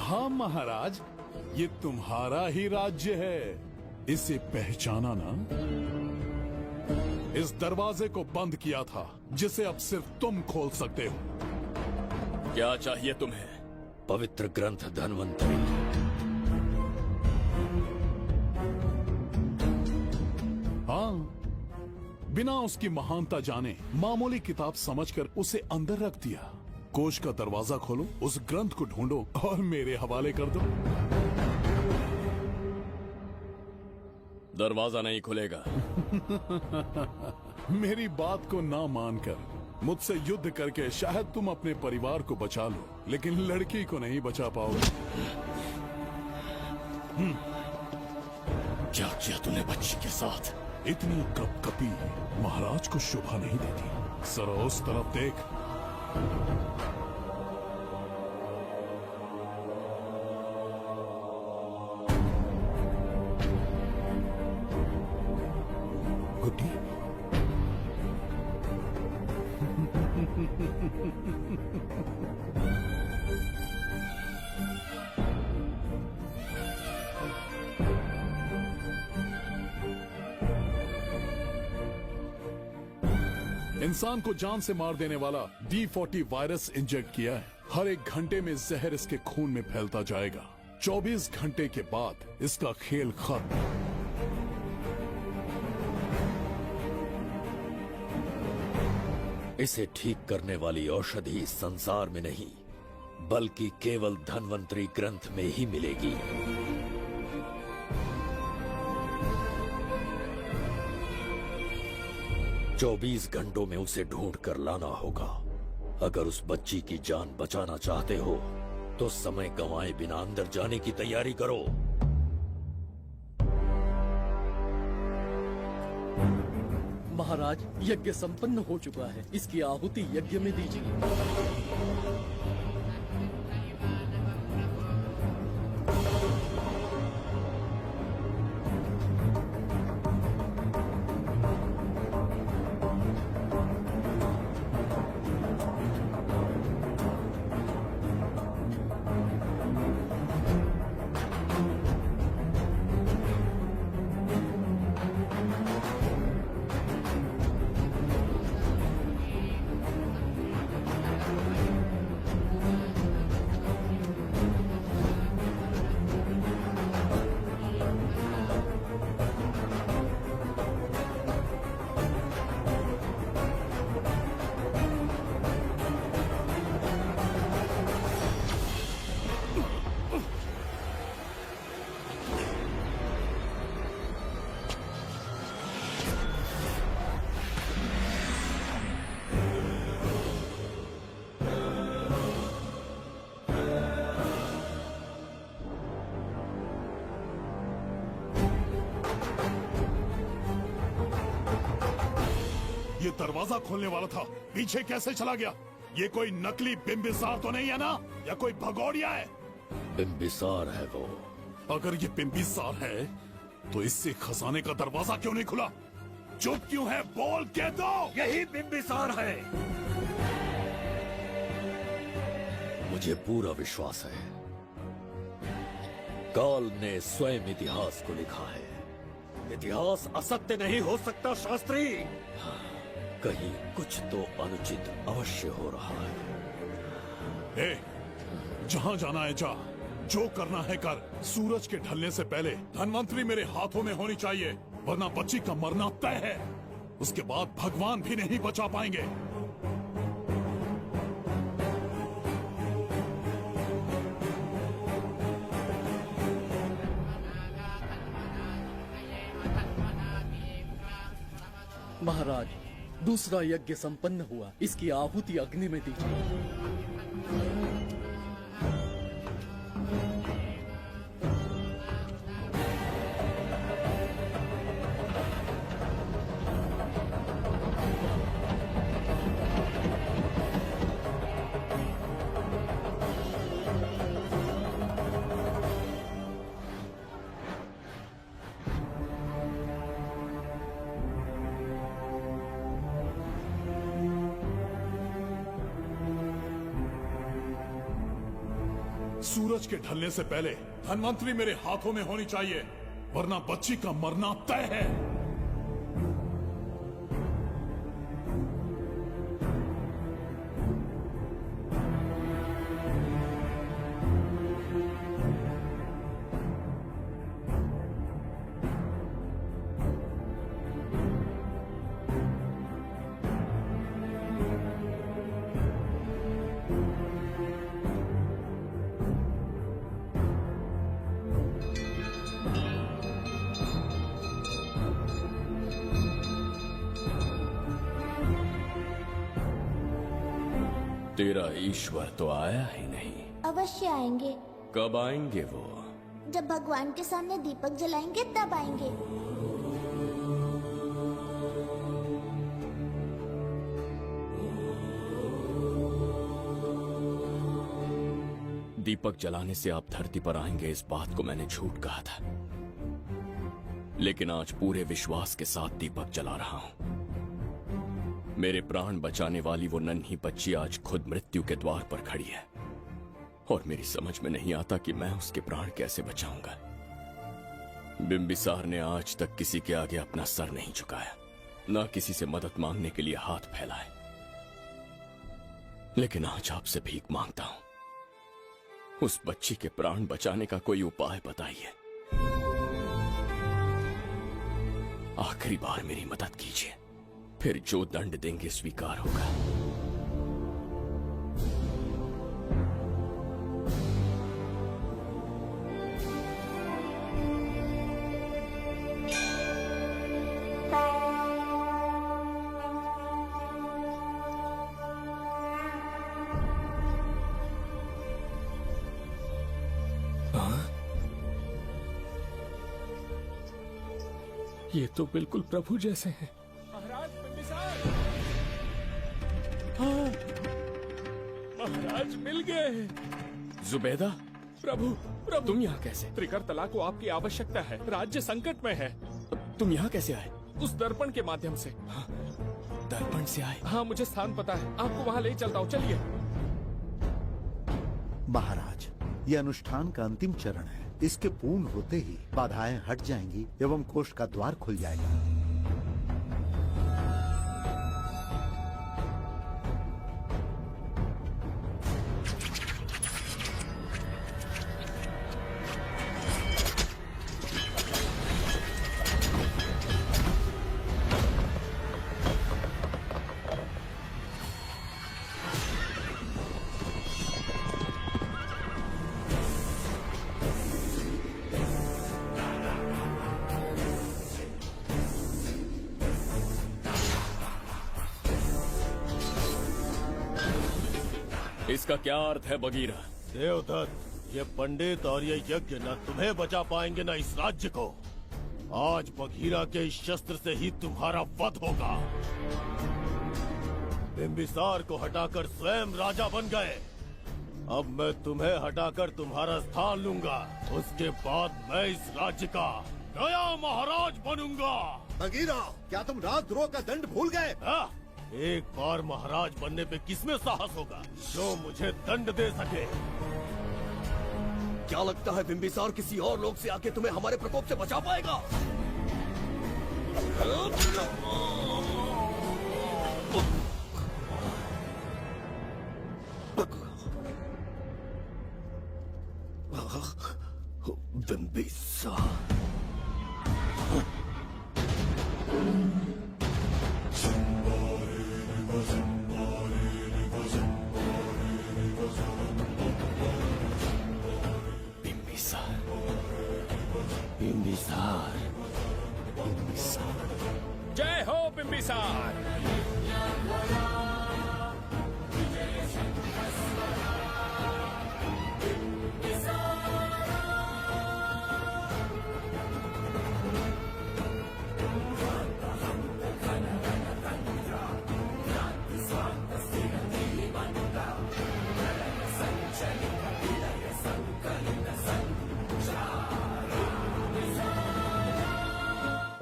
हाँ महाराज, ये तुम्हारा ही राज्य है। इसे पहचाना ना? इस दरवाजे को बंद किया था जिसे अब सिर्फ तुम खोल सकते हो। क्या चाहिए तुम्हें? पवित्र ग्रंथ धन्वंतरी। हाँ, बिना उसकी महानता जाने मामूली किताब समझकर उसे अंदर रख दिया। कोष का दरवाजा खोलो, उस ग्रंथ को ढूंढो और मेरे हवाले कर दो। दरवाजा नहीं खुलेगा। मेरी बात को ना मानकर मुझसे युद्ध करके शायद तुम अपने परिवार को बचा लो, लेकिन लड़की को नहीं बचा पाओगे। क्या किया तूने बच्ची के साथ? इतनी कपकपी महाराज को शोभा नहीं देती। जरा उस तरफ देख। गुड्डी, इंसान को जान से मार देने वाला D40 वायरस इंजेक्ट किया है। हर एक घंटे में जहर इसके खून में फैलता जाएगा। 24 घंटे के बाद इसका खेल खत्म। इसे ठीक करने वाली औषधि इस संसार में नहीं, बल्कि केवल धन्वंतरी ग्रंथ में ही मिलेगी। चौबीस घंटों में उसे ढूंढ कर लाना होगा। अगर उस बच्ची की जान बचाना चाहते हो तो समय गंवाए बिना अंदर जाने की तैयारी करो। महाराज, यज्ञ संपन्न हो चुका है। इसकी आहुति यज्ञ में दीजिए। ये दरवाजा खोलने वाला था, पीछे कैसे चला गया? ये कोई नकली बिंबिसार तो नहीं है ना, या कोई भगोड़िया है? बिंबिसार है वो। अगर ये बिंबिसार है तो इससे खजाने का दरवाजा क्यों नहीं खुला? चुप क्यों है? बोल के दो। यही बिंबिसार है। मुझे पूरा विश्वास है, काल ने स्वयं इतिहास को लिखा है। इतिहास असत्य नहीं हो सकता शास्त्री। कहीं कुछ तो अनुचित अवश्य हो रहा है। ए, जहां जाना है जा, जो करना है कर। सूरज के ढलने से पहले धनवंतरी मेरे हाथों में होनी चाहिए, वरना बच्ची का मरना तय है। उसके बाद भगवान भी नहीं बचा पाएंगे। महाराज, दूसरा यज्ञ संपन्न हुआ, इसकी आहुति अग्नि में दीजिए। सूरज के ढलने से पहले धनवंतरी मेरे हाथों में होनी चाहिए, वरना बच्ची का मरना तय है। तेरा ईश्वर तो आया ही नहीं। अवश्य आएंगे। कब आएंगे वो? जब भगवान के सामने दीपक जलाएंगे तब आएंगे। दीपक जलाने से आप धरती पर आएंगे, इस बात को मैंने झूठ कहा था, लेकिन आज पूरे विश्वास के साथ दीपक जला रहा हूं। मेरे प्राण बचाने वाली वो नन्ही बच्ची आज खुद मृत्यु के द्वार पर खड़ी है, और मेरी समझ में नहीं आता कि मैं उसके प्राण कैसे बचाऊंगा। बिंबिसार ने आज तक किसी के आगे अपना सर नहीं झुकाया, ना किसी से मदद मांगने के लिए हाथ फैलाए, लेकिन आज आपसे भीख मांगता हूं। उस बच्ची के प्राण बचाने का कोई उपाय बताइए। आखिरी बार मेरी मदद कीजिए, फिर जो दंड देंगे स्वीकार होगा। ये तो बिल्कुल प्रभु जैसे हैं। महाराज बिंबिसार! हाँ, महाराज मिल गए। जुबैदा, प्रभु तुम यहाँ कैसे? त्रिकरतला को आपकी आवश्यकता है, राज्य संकट में है। तुम यहाँ कैसे आए? उस दर्पण के माध्यम से। दर्पण से आए? हाँ, मुझे स्थान पता है, आपको वहाँ ले चलता हूँ, चलिए। महाराज, ये अनुष्ठान का अंतिम चरण है। इसके पूर्ण होते ही बाधाएं हट जाएंगी एवं कोष का द्वार खुल जाएगा। इसका क्या अर्थ है बगीरा? देवदत्त, ये पंडित और ये यज्ञ न तुम्हें बचा पाएंगे न इस राज्य को। आज बगीरा के इस शस्त्र से ही तुम्हारा वध होगा। बिंबिसार को हटाकर स्वयं राजा बन गए, अब मैं तुम्हें हटाकर तुम्हारा स्थान लूंगा। उसके बाद मैं इस राज्य का नया महाराज बनूंगा। बगीरा, क्या तुम राजद्रोह का दंड भूल गए? एक बार महाराज बनने पे किसमें साहस होगा जो मुझे दंड दे सके? क्या लगता है बिंबिसार किसी और लोग से आके तुम्हें हमारे प्रकोप से बचा पाएगा? बिम्बिसार। बिम्बिसार, बिम्बिसार, बिम्बिसार। जय हो बिम्बिसार।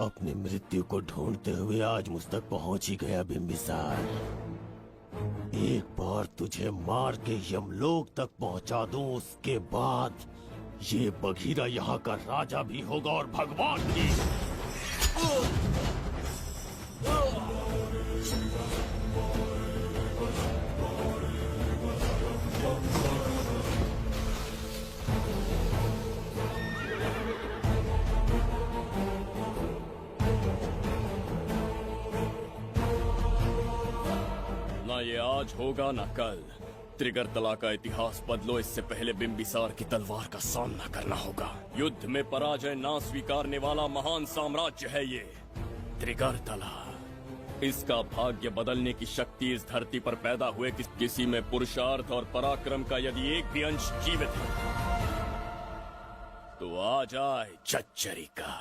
अपनी मृत्यु को ढूंढते हुए आज मुझ तक पहुंच ही गया बिम्बिसार। एक बार तुझे मार के यमलोक तक पहुंचा दूं, उसके बाद ये बघीरा यहाँ का राजा भी होगा और भगवान भी। ना ये आज होगा ना कल। त्रिगर्तला का इतिहास बदलो, इससे पहले बिम्बिसार की तलवार का सामना करना होगा। युद्ध में पराजय ना स्वीकारने वाला महान साम्राज्य है ये त्रिगर्तला। इसका भाग्य बदलने की शक्ति इस धरती पर पैदा हुए किसी में पुरुषार्थ और पराक्रम का यदि एक भी अंश जीवित है तो आ जाए झज्जरी का।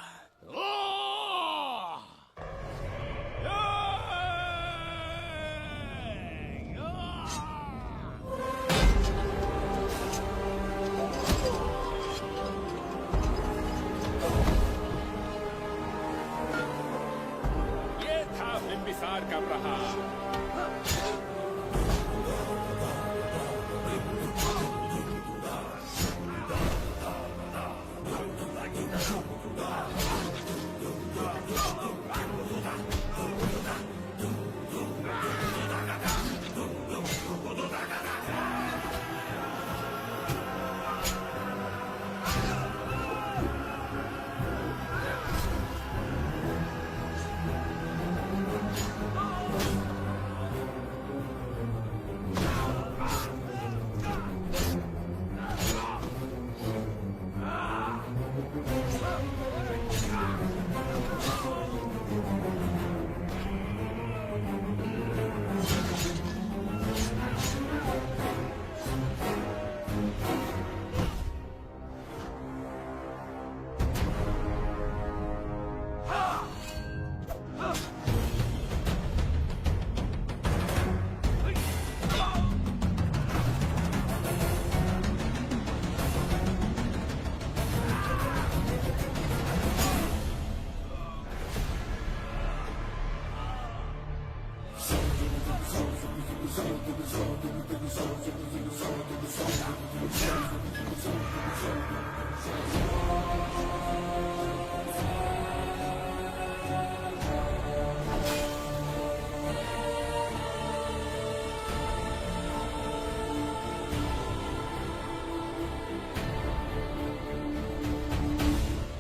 बिम्बिसार का प्रहार।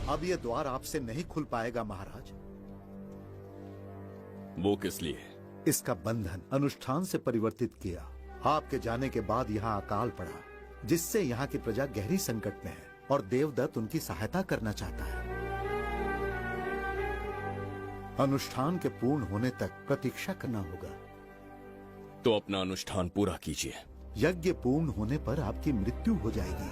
अब ये द्वार आपसे नहीं खुल पाएगा महाराज। वो किस लिए? इसका बंधन अनुष्ठान से परिवर्तित किया। आपके जाने के बाद यहाँ अकाल पड़ा, जिससे यहाँ की प्रजा गहरी संकट में है और देवदत्त उनकी सहायता करना चाहता है। अनुष्ठान के पूर्ण होने तक प्रतीक्षा करना होगा। तो अपना अनुष्ठान पूरा कीजिए। यज्ञ पूर्ण होने पर आपकी मृत्यु हो जाएगी।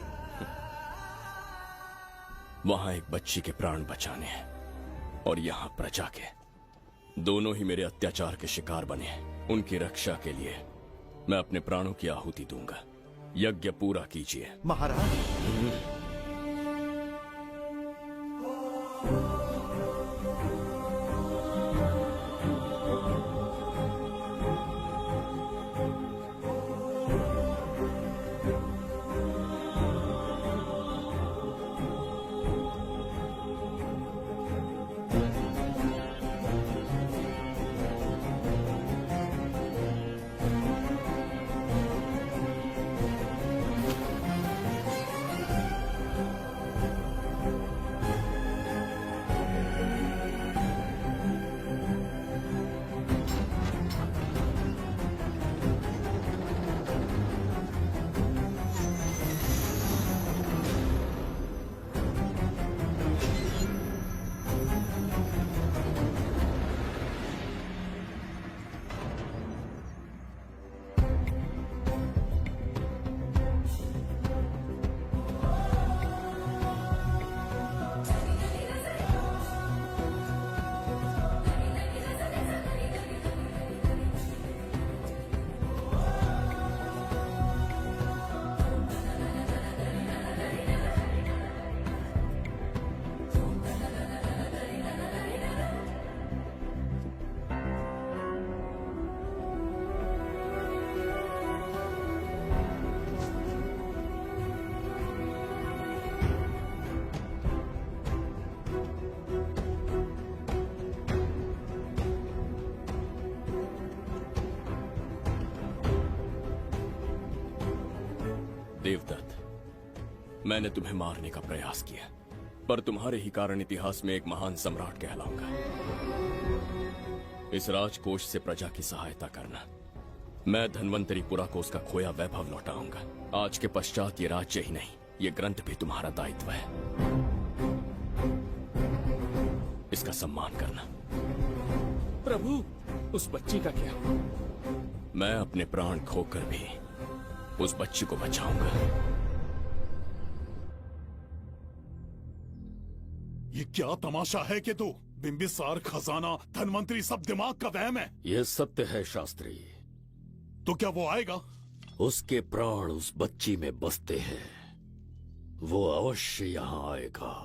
वहां एक बच्ची के प्राण बचाने हैं और यहाँ प्रजा के। दोनों ही मेरे अत्याचार के शिकार बने हैं। उनकी रक्षा के लिए मैं अपने प्राणों की आहुति दूंगा। यज्ञ पूरा कीजिए महाराज। देवदत्त, मैंने तुम्हें मारने का प्रयास किया, पर तुम्हारे ही कारण इतिहास में एक महान सम्राट कहलाऊंगा। इस राजकोष से प्रजा की सहायता करना। मैं धन्वंतरीपुरा को उसका खोया वैभव लौटाऊंगा। आज के पश्चात ये राज्य ही नहीं, ये ग्रंथ भी तुम्हारा दायित्व है। इसका सम्मान करना। प्रभु, उस बच्ची का क्या? मैं अपने प्राण खोकर भी उस बच्ची को बचाऊंगा। ये क्या तमाशा है कि तू बिंबिसार, खजाना, धनवंतरी सब दिमाग का वहम है। यह सत्य है शास्त्री। तो क्या वो आएगा? उसके प्राण उस बच्ची में बसते हैं, वो अवश्य यहाँ आएगा।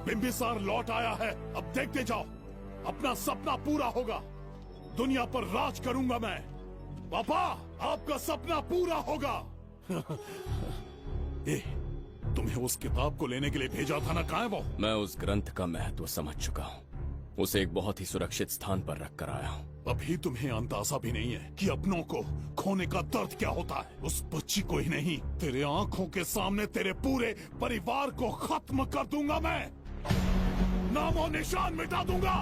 बिंबिसार लौट आया है, अब देखते जाओ, अपना सपना पूरा होगा। दुनिया पर राज करूंगा मैं। पापा, आपका सपना पूरा होगा। ए, तुम्हें उस किताब को लेने के लिए भेजा था ना, कहाँ है वो? मैं उस ग्रंथ का महत्व समझ चुका हूँ, उसे एक बहुत ही सुरक्षित स्थान पर रख कर आया हूँ। अभी तुम्हें अंदाजा भी नहीं है कि अपनों को खोने का दर्द क्या होता है। उस बच्ची को ही नहीं, तेरे आंखों के सामने तेरे पूरे परिवार को खत्म कर दूंगा मैं, नामो निशान मिटा दूंगा।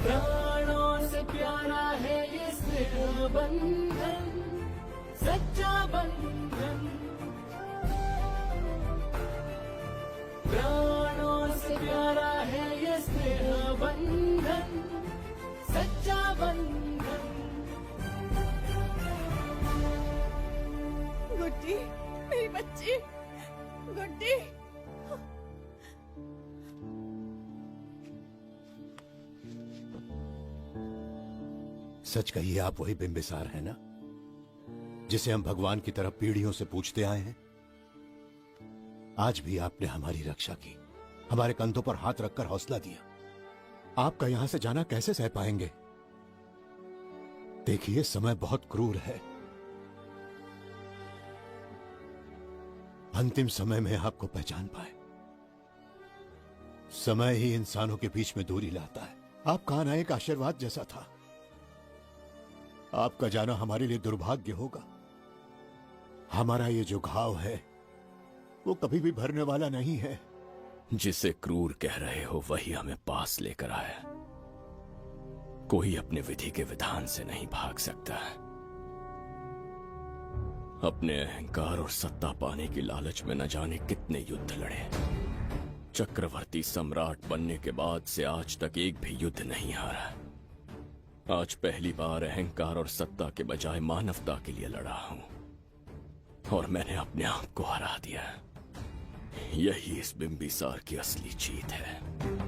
प्राणों से प्यारा है ये स्नेह बंधन, सच्चा बंधन। प्राणों से प्यारा है ये स्नेह बंधन, सच्चा बंधन। गुड्डी, मेरी बच्ची, गुड्डी। सच कहिए, आप वही बिंबिसार है ना, जिसे हम भगवान की तरफ पीढ़ियों से पूछते आए हैं? आज भी आपने हमारी रक्षा की, हमारे कंधों पर हाथ रखकर हौसला दिया। आपका यहां से जाना कैसे सह पाएंगे? देखिए, समय बहुत क्रूर है। अंतिम समय में आपको पहचान पाए। समय ही इंसानों के बीच में दूरी लाता है। आपका आना एक आशीर्वाद जैसा था। आपका जाना हमारे लिए दुर्भाग्य होगा। हमारा ये जो घाव है वो कभी भी भरने वाला नहीं है। जिसे क्रूर कह रहे हो वही हमें पास लेकर आया। कोई अपने विधि के विधान से नहीं भाग सकता। अपने अहंकार और सत्ता पाने की लालच में न जाने कितने युद्ध लड़े। चक्रवर्ती सम्राट बनने के बाद से आज तक एक भी युद्ध नहीं हारा। आज पहली बार अहंकार और सत्ता के बजाय मानवता के लिए लड़ा हूं, और मैंने अपने आप को हरा दिया। यही इस बिंबिसार की असली जीत है।